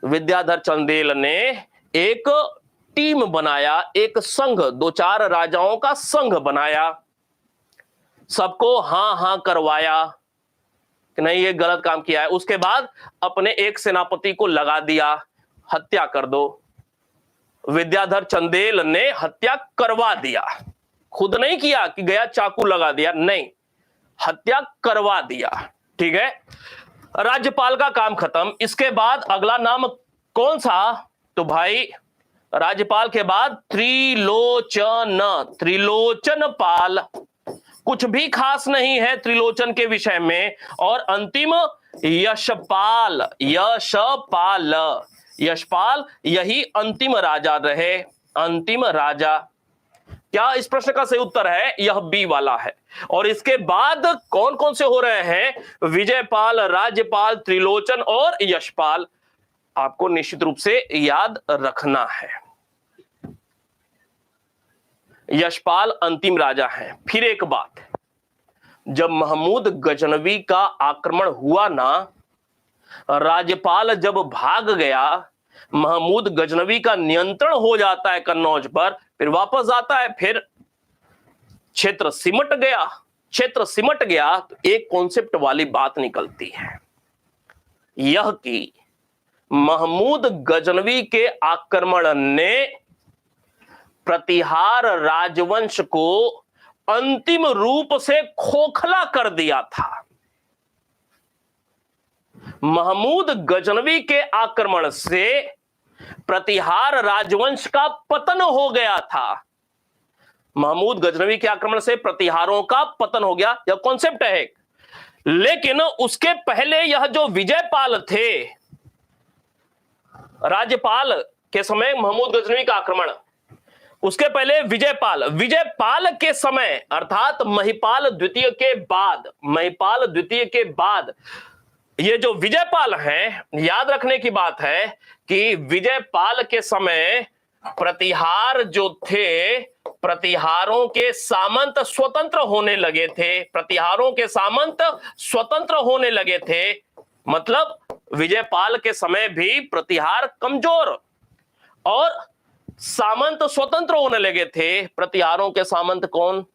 विद्याधर चंदेल ने एक टीम बनाया, एक संघ, 2-4 राजाओं का संघ बनाया, सबको हां हां करवाया कि नहीं ये गलत काम किया है। उसके बाद अपने एक सेनापति को लगा दिया, हत्या कर दो। विद्याधर चंदेल ने हत्या करवा दिया, खुद नहीं किया कि गया चाकू लगा दिया, नहीं, हत्या करवा दिया। ठीक है, राज्यपाल का काम खत्म। इसके बाद अगला नाम कौन सा? तो भाई राज्यपाल के बाद त्रिलोचन, त्रिलोचन पाल। कुछ भी खास नहीं है त्रिलोचन के विषय में। और अंतिम यशपाल, यशपाल, यशपाल यही अंतिम राजा रहे, अंतिम राजा। क्या इस प्रश्न का सही उत्तर है? यह बी वाला है। और इसके बाद कौन कौन से हो रहे हैं? विजयपाल, राज्यपाल, त्रिलोचन और यशपाल। आपको निश्चित रूप से याद रखना है, यशपाल अंतिम राजा है। फिर एक बात, जब महमूद गजनवी का आक्रमण हुआ ना, राज्यपाल जब भाग गया, महमूद गजनवी का नियंत्रण हो जाता है कन्नौज पर, फिर वापस आता है, फिर क्षेत्र सिमट गया, क्षेत्र सिमट गया। तो एक कॉन्सेप्ट वाली बात निकलती है, यह कि महमूद गजनवी के आक्रमण ने प्रतिहार राजवंश को अंतिम रूप से खोखला कर दिया था। महमूद गजनवी के आक्रमण से प्रतिहार राजवंश का पतन हो गया था। महमूद गजनवी के आक्रमण से प्रतिहारों का पतन हो गया, यह कॉन्सेप्ट है। लेकिन उसके पहले यह जो विजयपाल थे, राज्यपाल के समय महमूद गजनवी का आक्रमण, उसके पहले विजयपाल, विजयपाल के समय अर्थात महिपाल द्वितीय के बाद, महिपाल द्वितीय के बाद ये जो विजयपाल हैं, याद रखने की बात है कि विजयपाल के समय प्रतिहार जो थे, प्रतिहारों के सामंत स्वतंत्र होने लगे थे, प्रतिहारों के सामंत स्वतंत्र होने लगे थे। मतलब विजयपाल के समय भी प्रतिहार कमजोर और सामंत स्वतंत्र होने लगे थे। प्रतिहारों के सामंत कौन?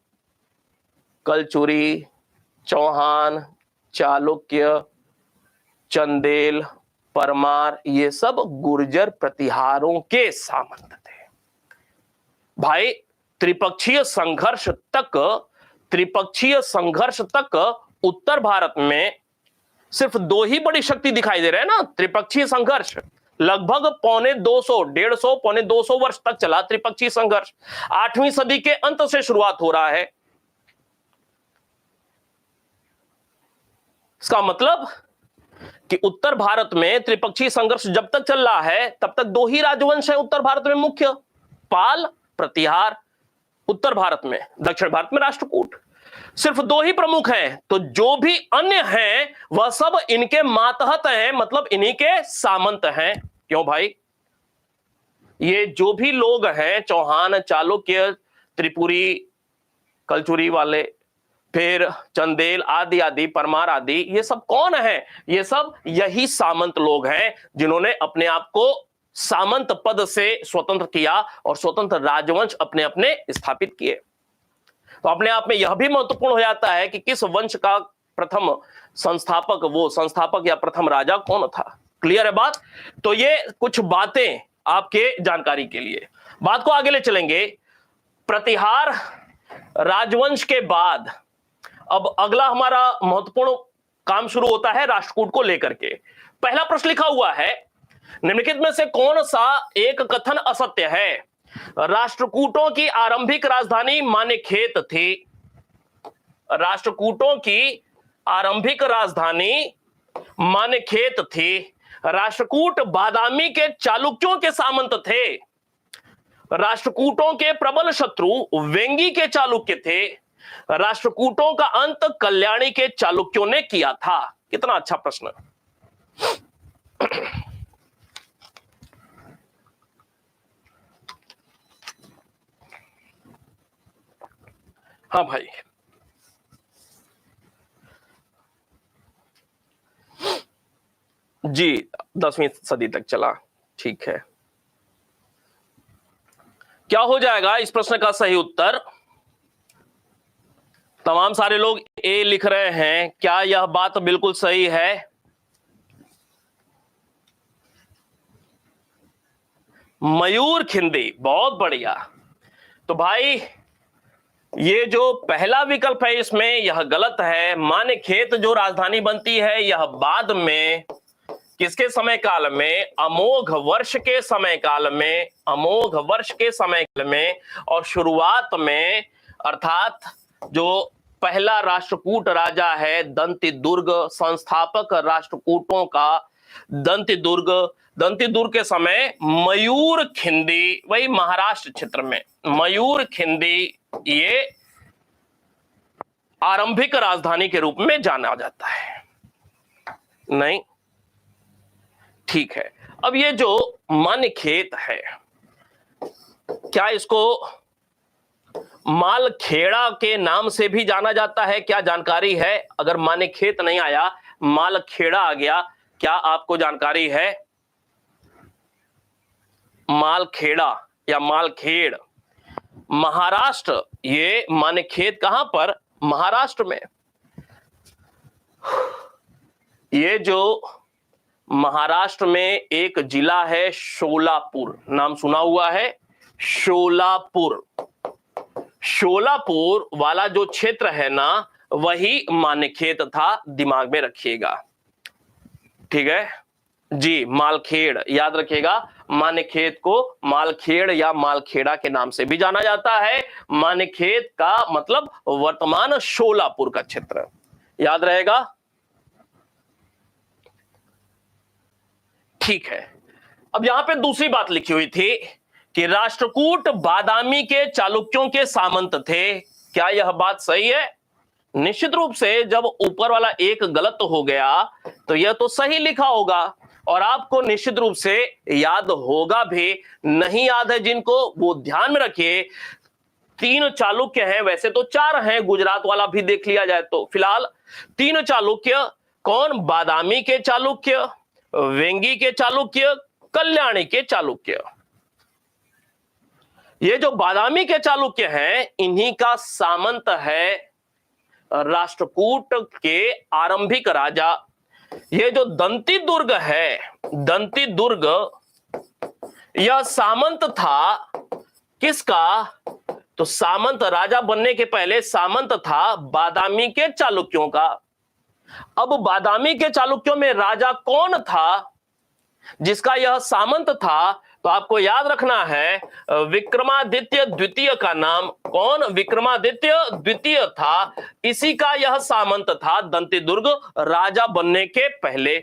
कलचुरी, चौहान, चालुक्य, चंदेल, परमार, ये सब गुर्जर प्रतिहारों के सामंत थे। भाई त्रिपक्षीय संघर्ष तक उत्तर भारत में सिर्फ दो ही बड़ी शक्ति दिखाई दे रहे हैं ना। त्रिपक्षीय संघर्ष लगभग पौने 200 वर्ष तक चला त्रिपक्षीय संघर्ष। 8वीं सदी के अंत से शुरुआत हो रहा है। इसका मतलब कि उत्तर भारत में त्रिपक्षीय संघर्ष जब तक चल रहा है तब तक दो ही राजवंश है उत्तर भारत में मुख्य, पाल, प्रतिहार। उत्तर भारत में, दक्षिण भारत में राष्ट्रकूट। सिर्फ दो ही प्रमुख हैं, तो जो भी अन्य हैं वह सब इनके मातहत हैं, मतलब इन्हीं के सामंत हैं। क्यों भाई? ये जो भी लोग हैं, चौहान, चालुक्य, त्रिपुरी, कलचुरी वाले, फिर चंदेल आदि आदि, परमार आदि, ये सब कौन है? ये सब यही सामंत लोग हैं जिन्होंने अपने आप को सामंत पद से स्वतंत्र किया और स्वतंत्र राजवंश अपने अपने स्थापित किए। तो अपने आप में यह भी महत्वपूर्ण हो जाता है कि किस वंश का प्रथम संस्थापक, वो संस्थापक या प्रथम राजा कौन था। क्लियर है बात? तो ये कुछ बातें आपके जानकारी के लिए। बात को आगे ले चलेंगे। प्रतिहार राजवंश के बाद अब अगला हमारा महत्वपूर्ण काम शुरू होता है राष्ट्रकूट को लेकर के। पहला प्रश्न लिखा हुआ है, निम्नलिखित में से कौन सा एक कथन असत्य है? राष्ट्रकूटों की आरंभिक राजधानी मानेखेत थी। राष्ट्रकूटों की आरंभिक राजधानी मानेखेत थी। राष्ट्रकूट बादामी के चालुक्यों के सामंत थे। राष्ट्रकूटों के प्रबल शत्रु वेंगी के चालुक्य थे। राष्ट्रकूटों का अंत कल्याणी के चालुक्यों ने किया था। कितना अच्छा प्रश्न। हाँ भाई, जी 10वीं सदी तक चला। ठीक है, क्या हो जाएगा इस प्रश्न का सही उत्तर? तमाम सारे लोग ए लिख रहे हैं, क्या यह बात बिल्कुल सही है? मयूर खिंदी, बहुत बढ़िया। तो भाई ये जो पहला विकल्प है इसमें यह गलत है। मानेखेत जो राजधानी बनती है यह बाद में किसके समय काल में? अमोघ वर्ष के समय काल में, अमोघ वर्ष के समय काल में। और शुरुआत में अर्थात जो पहला राष्ट्रकूट राजा है दंतिदुर्ग, संस्थापक राष्ट्रकूटों का दंतिदुर्ग, दंतिदुर्ग के समय मयूर खिंदी, वही महाराष्ट्र क्षेत्र में मयूर खिंदी, ये आरंभिक राजधानी के रूप में जाना जाता है। नहीं, ठीक है। अब ये जो मानेखेत है, क्या इसको मालखेड़ा के नाम से भी जाना जाता है? क्या जानकारी है? अगर मानेखेत नहीं आया, मालखेड़ा आ गया, क्या आपको जानकारी है? मालखेड़ा या मालखेड़, महाराष्ट्र। ये मानेखेत कहां पर? महाराष्ट्र में। ये जो महाराष्ट्र में एक जिला है शोलापुर, नाम सुना हुआ है? शोलापुर, शोलापुर वाला जो क्षेत्र है ना, वही मानेखेत था, दिमाग में रखिएगा। ठीक है जी, मालखेड़ याद रखिएगा। मानेखेत को मालखेड़ या मालखेड़ा के नाम से भी जाना जाता है। मानेखेत का मतलब वर्तमान शोलापुर का क्षेत्र, याद रहेगा। ठीक है। अब यहां पे दूसरी बात लिखी हुई थी कि राष्ट्रकूट बादामी के चालुक्यों के सामंत थे। क्या यह बात सही है? निश्चित रूप से जब ऊपर वाला एक गलत हो गया तो यह तो सही लिखा होगा, और आपको निश्चित रूप से याद होगा भी। नहीं याद है जिनको, वो ध्यान में रखिए। 3 चालुक्य हैं, वैसे तो 4 हैं, गुजरात वाला भी देख लिया जाए तो। फिलहाल 3 चालुक्य कौन? बादामी के चालुक्य, वेंगी के चालुक्य, कल्याणी के चालुक्य। ये जो बादामी के चालुक्य हैं, इन्हीं का सामंत है राष्ट्रकूट के आरंभिक राजा। ये जो दंतिदुर्ग है, दंतिदुर्ग, यह सामंत था किसका? तो सामंत राजा बनने के पहले सामंत था बादामी के चालुक्यों का। अब बादामी के चालुक्यों में राजा कौन था जिसका यह सामंत था? तो आपको याद रखना है विक्रमादित्य द्वितीय का नाम। कौन? विक्रमादित्य द्वितीय था, इसी का यह सामंत था दंतिदुर्ग राजा बनने के पहले।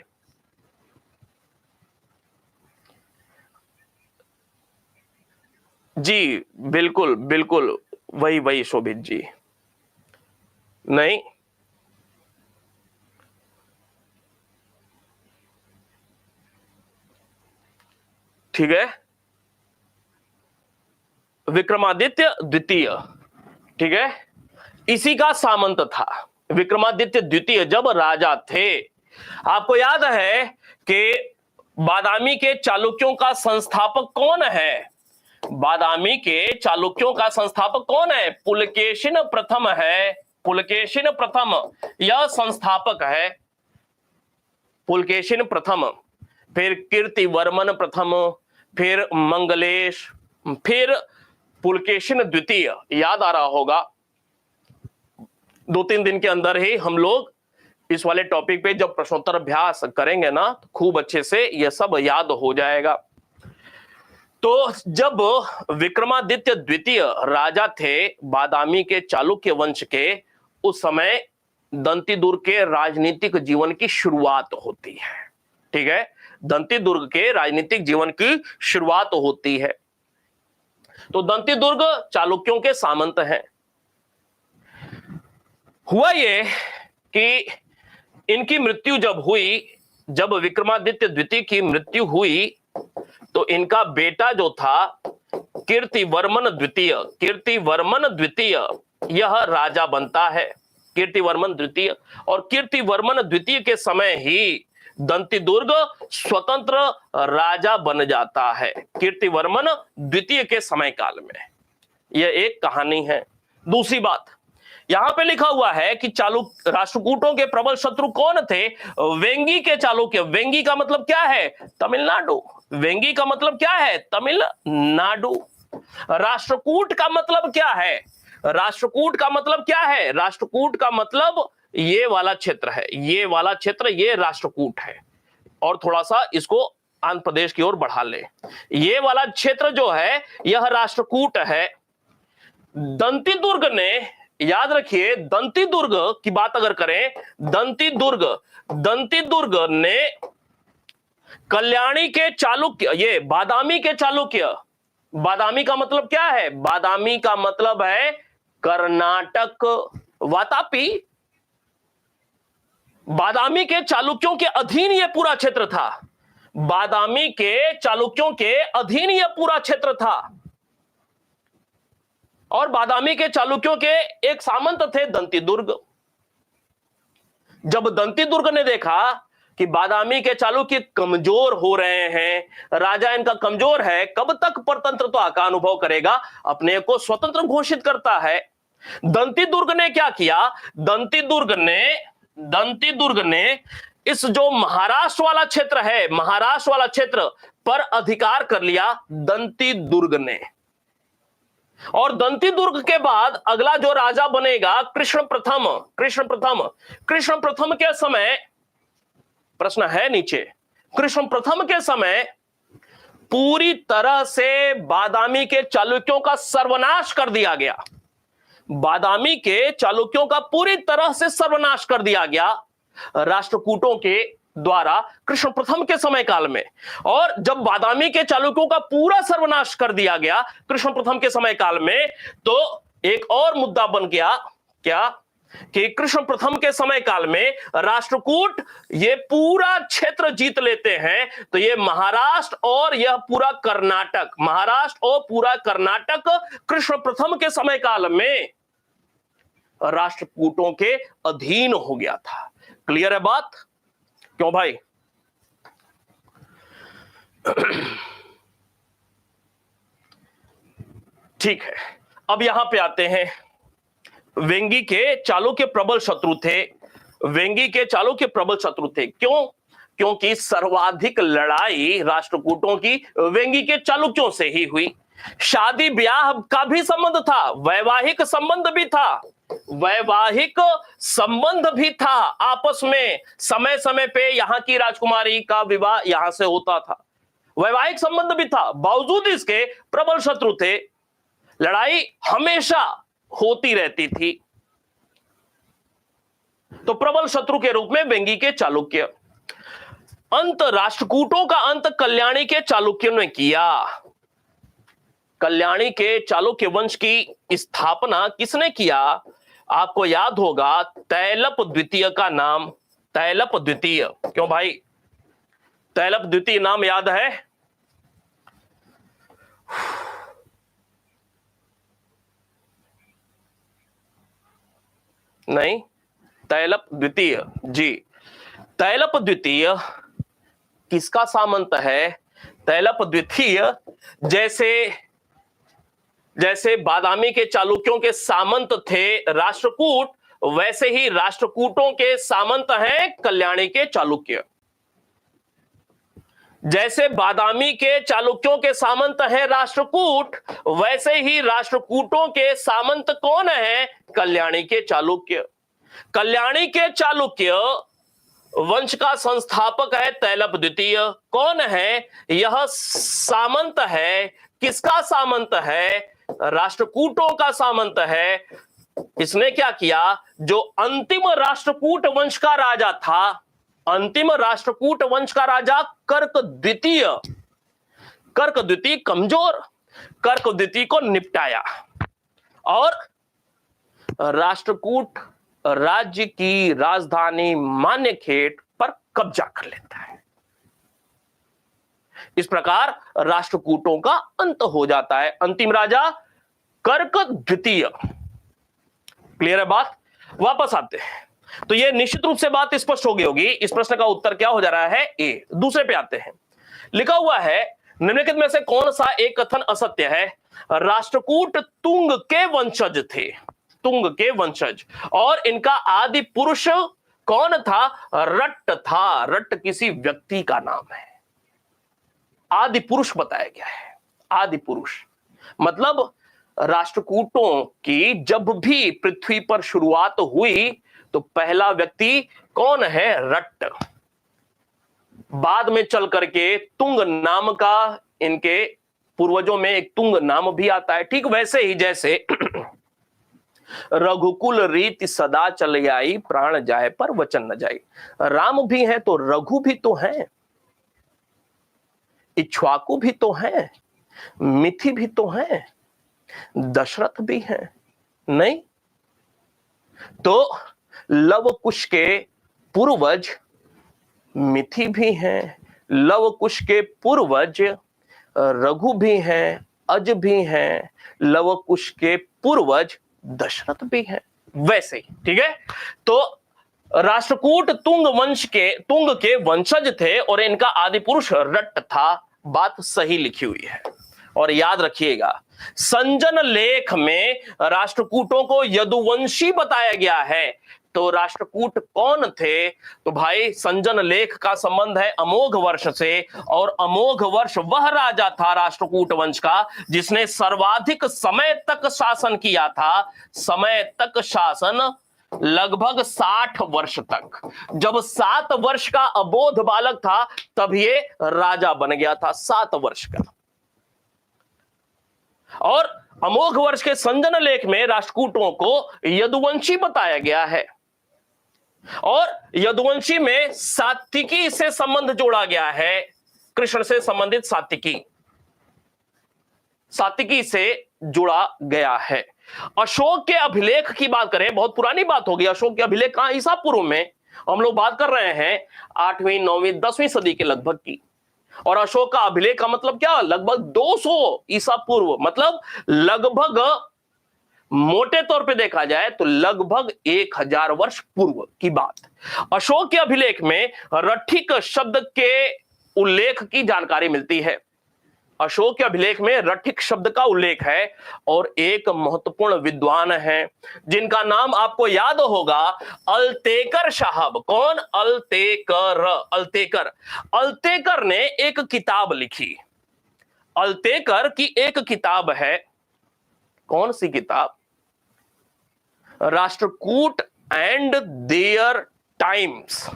जी बिल्कुल बिल्कुल, वही शोभित जी। नहीं, ठीक है, विक्रमादित्य द्वितीय, ठीक है, इसी का सामंत था। विक्रमादित्य द्वितीय जब राजा थे, आपको याद है कि बादामी के चालुक्यों का संस्थापक कौन है? बादामी के चालुक्यों का संस्थापक कौन है? पुलकेशिन प्रथम है। पुलकेशिन प्रथम यह संस्थापक है, पुलकेशिन प्रथम। फिर कीर्तिवर्मन प्रथम, फिर मंगलेश, फिर पुलकेशिन द्वितीय। याद आ रहा होगा। 2-3 दिन के अंदर ही हम लोग इस वाले टॉपिक पे जब प्रश्नोत्तर अभ्यास करेंगे ना, तो खूब अच्छे से यह सब याद हो जाएगा। तो जब विक्रमादित्य द्वितीय राजा थे बादामी के चालुक्य वंश के, उस समय दंतिदुर्ग के राजनीतिक जीवन की शुरुआत होती है। ठीक है, दंतिदुर्ग के राजनीतिक जीवन की शुरुआत होती है। तो दंतिदुर्ग चालुक्यों के सामंत हैं। हुआ ये कि इनकी मृत्यु जब हुई, जब विक्रमादित्य द्वितीय की मृत्यु हुई, तो इनका बेटा जो था कीर्तिवर्मन द्वितीय, कीर्तिवर्मन द्वितीय यह राजा बनता है। कीर्तिवर्मन द्वितीय, और कीर्तिवर्मन द्वितीय के समय ही दंतिदुर्ग स्वतंत्र राजा बन जाता है। कीर्तिवर्मन द्वितीय के समय काल में। यह एक कहानी है। दूसरी बात, यहां पे लिखा हुआ है कि राष्ट्रकूटों के प्रबल शत्रु कौन थे? वेंगी के चालुक्य। वेंगी का मतलब क्या है? तमिलनाडु। वेंगी का मतलब क्या है? तमिलनाडु। राष्ट्रकूट का मतलब क्या है? राष्ट्रकूट का मतलब क्या है? राष्ट्रकूट का मतलब ये वाला क्षेत्र है, ये वाला क्षेत्र, ये राष्ट्रकूट है। और थोड़ा सा इसको आंध्र प्रदेश की ओर बढ़ा ले। ये वाला क्षेत्र जो है यह राष्ट्रकूट है। दंती दुर्ग ने, याद रखिए, दंती दुर्ग की बात अगर करें, दंती दुर्ग ने कल्याणी के चालुक्य, ये बादामी के चालुक्य। बादामी का मतलब क्या है? बादामी का मतलब है कर्नाटक, वातापी। बादामी के चालुक्यों के अधीन यह पूरा क्षेत्र था। बादामी के चालुक्यों के अधीन यह पूरा क्षेत्र था। और बादामी के चालुक्यों के एक सामंत थे दंती दुर्ग। जब दंती दुर्ग ने देखा कि बादामी के चालुक्य कमजोर हो रहे हैं, राजा इनका कमजोर है, कब तक परतंत्रता का अनुभव करेगा, अपने को स्वतंत्र घोषित करता है। दंती दुर्ग ने क्या किया? दंती दुर्ग ने इस जो महाराष्ट्र वाला क्षेत्र है, महाराष्ट्र वाला क्षेत्र पर अधिकार कर लिया दंती दुर्ग ने। और दंती दुर्ग के बाद अगला जो राजा बनेगा कृष्ण प्रथम के समय, प्रश्न है नीचे, कृष्ण प्रथम के समय पूरी तरह से बादामी के चालुक्यों का सर्वनाश कर दिया गया। बादामी के चालुक्यों का पूरी तरह से सर्वनाश कर दिया गया राष्ट्रकूटों के द्वारा कृष्ण प्रथम के समय काल में। और जब बादामी के चालुक्यों का पूरा सर्वनाश कर दिया गया कृष्ण प्रथम के समय काल में, तो एक और मुद्दा बन गया क्या कि कृष्ण प्रथम के समय काल में राष्ट्रकूट ये पूरा क्षेत्र जीत लेते हैं, तो ये महाराष्ट्र और यह पूरा कर्नाटक, महाराष्ट्र और पूरा कर्नाटक कृष्ण प्रथम के समय काल में राष्ट्रकूटों के अधीन हो गया था। क्लियर है बात? क्यों भाई? ठीक है, अब यहां पे आते हैं। वेंगी के चालुक्य प्रबल शत्रु थे। वेंगी के चालुक्य प्रबल शत्रु थे। क्यों? क्योंकि सर्वाधिक लड़ाई राष्ट्रकूटों की वेंगी के चालुक्यों से ही हुई। शादी ब्याह का भी संबंध था, वैवाहिक संबंध भी था, वैवाहिक संबंध भी था आपस में। समय समय पे यहां की राजकुमारी का विवाह यहां से होता था, वैवाहिक संबंध भी था। बावजूद इसके प्रबल शत्रु थे, लड़ाई हमेशा होती रहती थी। तो प्रबल शत्रु के रूप में वेंगी के चालुक्य। अंत राष्ट्रकूटों का अंत कल्याणी के चालुक्यों ने किया। कल्याणी के चालुक्य वंश की स्थापना किसने किया? आपको याद होगा तैलप द्वितीय का नाम, तैलप द्वितीय। क्यों भाई? तैलप द्वितीय नाम याद है? नहीं? तैलप द्वितीय, जी। तैलप द्वितीय किसका सामंत है? तैलप द्वितीय जैसे बादामी के चालुक्यों के सामंत थे राष्ट्रकूट, वैसे ही राष्ट्रकूटों के सामंत हैं कल्याणी के चालुक्य। जैसे बादामी के चालुक्यों के सामंत हैं राष्ट्रकूट, वैसे ही राष्ट्रकूटों के सामंत कौन है? कल्याणी के चालुक्य। कल्याणी के चालुक्य वंश का संस्थापक है तैलप द्वितीय। कौन है? यह सामंत है। किसका सामंत है? राष्ट्रकूटों का सामंत है। इसने क्या किया? जो अंतिम राष्ट्रकूट वंश का राजा था, अंतिम राष्ट्रकूट वंश का राजा कर्क द्वितीय कमजोर, कर्क द्वितीय को निपटाया और राष्ट्रकूट राज्य की राजधानी मान्यखेट पर कब्जा कर लेता है। इस प्रकार राष्ट्रकूटों का अंत हो जाता है। अंतिम राजा कर्क द्वितीय। क्लियर है बात? वापस आते हैं तो यह निश्चित रूप से बात स्पष्ट हो गई होगी। इस प्रश्न का उत्तर क्या हो जा रहा है? ए। दूसरे पे आते हैं। लिखा हुआ है निम्नलिखित में से कौन सा एक कथन असत्य है? राष्ट्रकूट तुंग के वंशज थे। तुंग के वंशज। और इनका आदि पुरुष कौन था? रट्ट था। रट्ट किसी व्यक्ति का नाम है, आदि पुरुष बताया गया है। आदि पुरुष मतलब राष्ट्रकूटों की जब भी पृथ्वी पर शुरुआत हुई तो पहला व्यक्ति कौन है? रट्ट। बाद में चल करके तुंग नाम का इनके पूर्वजों में एक तुंग नाम भी आता है। ठीक वैसे ही जैसे रघुकुल रीति सदा चल आई, प्राण जाए पर वचन न जाए। राम भी है तो रघु भी तो है, इक्ष्वाकु भी तो है, मिथि भी तो है, दशरथ भी है, नहीं? तो लव कुश के पूर्वज मिथि भी हैं, लव कुश के पूर्वज रघु भी हैं, अज भी हैं, लव कुश के पूर्वज दशरथ भी हैं। वैसे ही ठीक है। तो राष्ट्रकूट तुंग के वंशज थे और इनका आदि पुरुष रट्ट था। बात सही लिखी हुई है। और याद रखिएगा, संजन लेख में राष्ट्रकूटों को यदुवंशी बताया गया है। तो राष्ट्रकूट कौन थे? तो भाई संजन लेख का संबंध है अमोघ वर्ष से, और अमोघ वर्ष वह राजा था राष्ट्रकूट वंश का जिसने सर्वाधिक समय तक शासन किया था। समय तक शासन लगभग 60 वर्ष तक। जब 7 वर्ष का अबोध बालक था तब ये राजा बन गया था, 7 वर्ष का। और अमोघ वर्ष के संजन लेख में राष्ट्रकूटों को यदुवंशी बताया गया है। और यदुवंशी में सात्विकी से संबंध जोड़ा गया है, कृष्ण से संबंधित सात्विकी से जुड़ा गया है। अशोक के अभिलेख की बात करें, बहुत पुरानी बात होगी। अशोक के अभिलेख कहां? ईसा पूर्व में। हम लोग बात कर रहे हैं 8वीं 9वीं 10वीं सदी के लगभग की। और अशोक का अभिलेख का मतलब क्या? लगभग 200 ईसा पूर्व, मतलब लगभग मोटे तौर पे देखा जाए तो लगभग 1000 वर्ष पूर्व की बात। अशोक के अभिलेख में रठिक शब्द के उल्लेख की जानकारी मिलती है। अशोक के अभिलेख में रठिक शब्द का उल्लेख है। और एक महत्वपूर्ण विद्वान है जिनका नाम आपको याद होगा, अल्तेकर साहब। कौन? अल्तेकर ने एक किताब लिखी। अल्तेकर की एक किताब है, कौन सी किताब? Rashtrakuta and their times.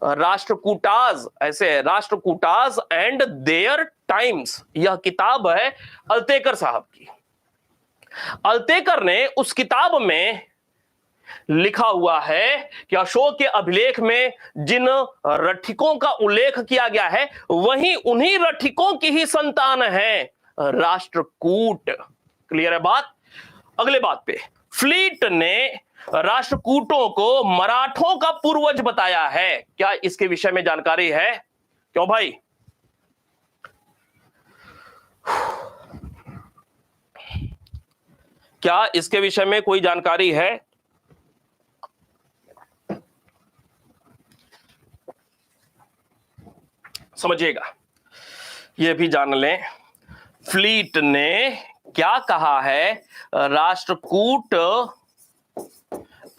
Rashtrakutas, ऐसे है, राष्ट्रकूटाज एंड देयर टाइम्स। यह किताब है अल्तेकर साहब की। अल्तेकर ने उस किताब में लिखा हुआ है कि अशोक के अभिलेख में जिन रठिकों का उल्लेख किया गया है वही उन्हीं रठिकों की ही संतान है राष्ट्रकूट। क्लियर है बात? अगले बात पे, फ्लीट ने राष्ट्रकूटों को मराठों का पूर्वज बताया है। क्या इसके विषय में जानकारी है? क्यों भाई? क्या इसके विषय में कोई जानकारी है? समझिएगा, यह भी जान लें, फ्लीट ने क्या कहा है? राष्ट्रकूट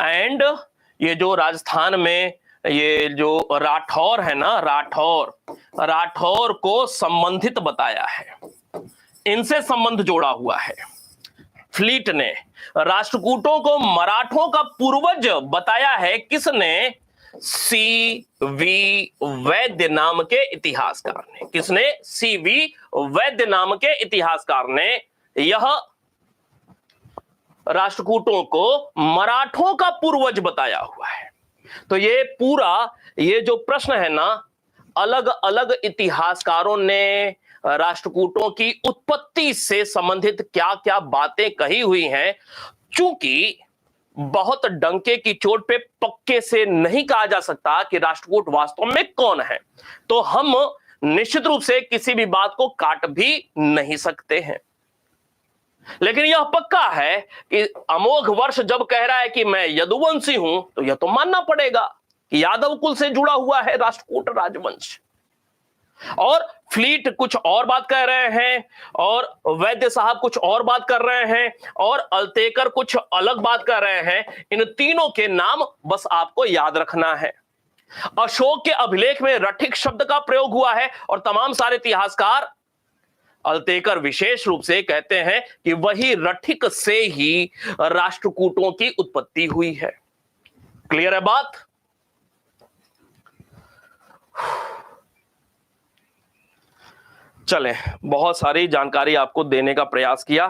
एंड ये जो राजस्थान में ये जो राठौर है ना, राठौर को संबंधित बताया है, इनसे संबंध जोड़ा हुआ है। फ्लीट ने राष्ट्रकूटों को मराठों का पूर्वज बताया है। किसने? CV वैद्य नाम के इतिहासकार ने। किसने? CV वैद्य नाम के इतिहासकार ने यह राष्ट्रकूटों को मराठों का पूर्वज बताया हुआ है। तो ये पूरा ये जो प्रश्न है ना, अलग अलग इतिहासकारों ने राष्ट्रकूटों की उत्पत्ति से संबंधित क्या क्या बातें कही हुई हैं, चूंकि बहुत डंके की चोट पे पक्के से नहीं कहा जा सकता कि राष्ट्रकूट वास्तव में कौन है, तो हम निश्चित रूप से किसी भी बात को काट भी नहीं सकते हैं। लेकिन यह पक्का है कि अमोघ वर्ष जब कह रहा है कि मैं यदुवंशी हूं, तो यह तो मानना पड़ेगा कि यादव कुल से जुड़ा हुआ है राष्ट्रकूट राजवंश। और फ्लीट कुछ और बात कह रहे हैं, और वैद्य साहब कुछ और बात कर रहे हैं, और अल्तेकर कुछ अलग बात कर रहे हैं। इन तीनों के नाम बस आपको याद रखना है। अशोक के अभिलेख में रठिक शब्द का प्रयोग हुआ है, और तमाम सारे इतिहासकार, अल्तेकर विशेष रूप से कहते हैं कि वही रठिक से ही राष्ट्रकूटों की उत्पत्ति हुई है। क्लियर है बात? चलें, बहुत सारी जानकारी आपको देने का प्रयास किया।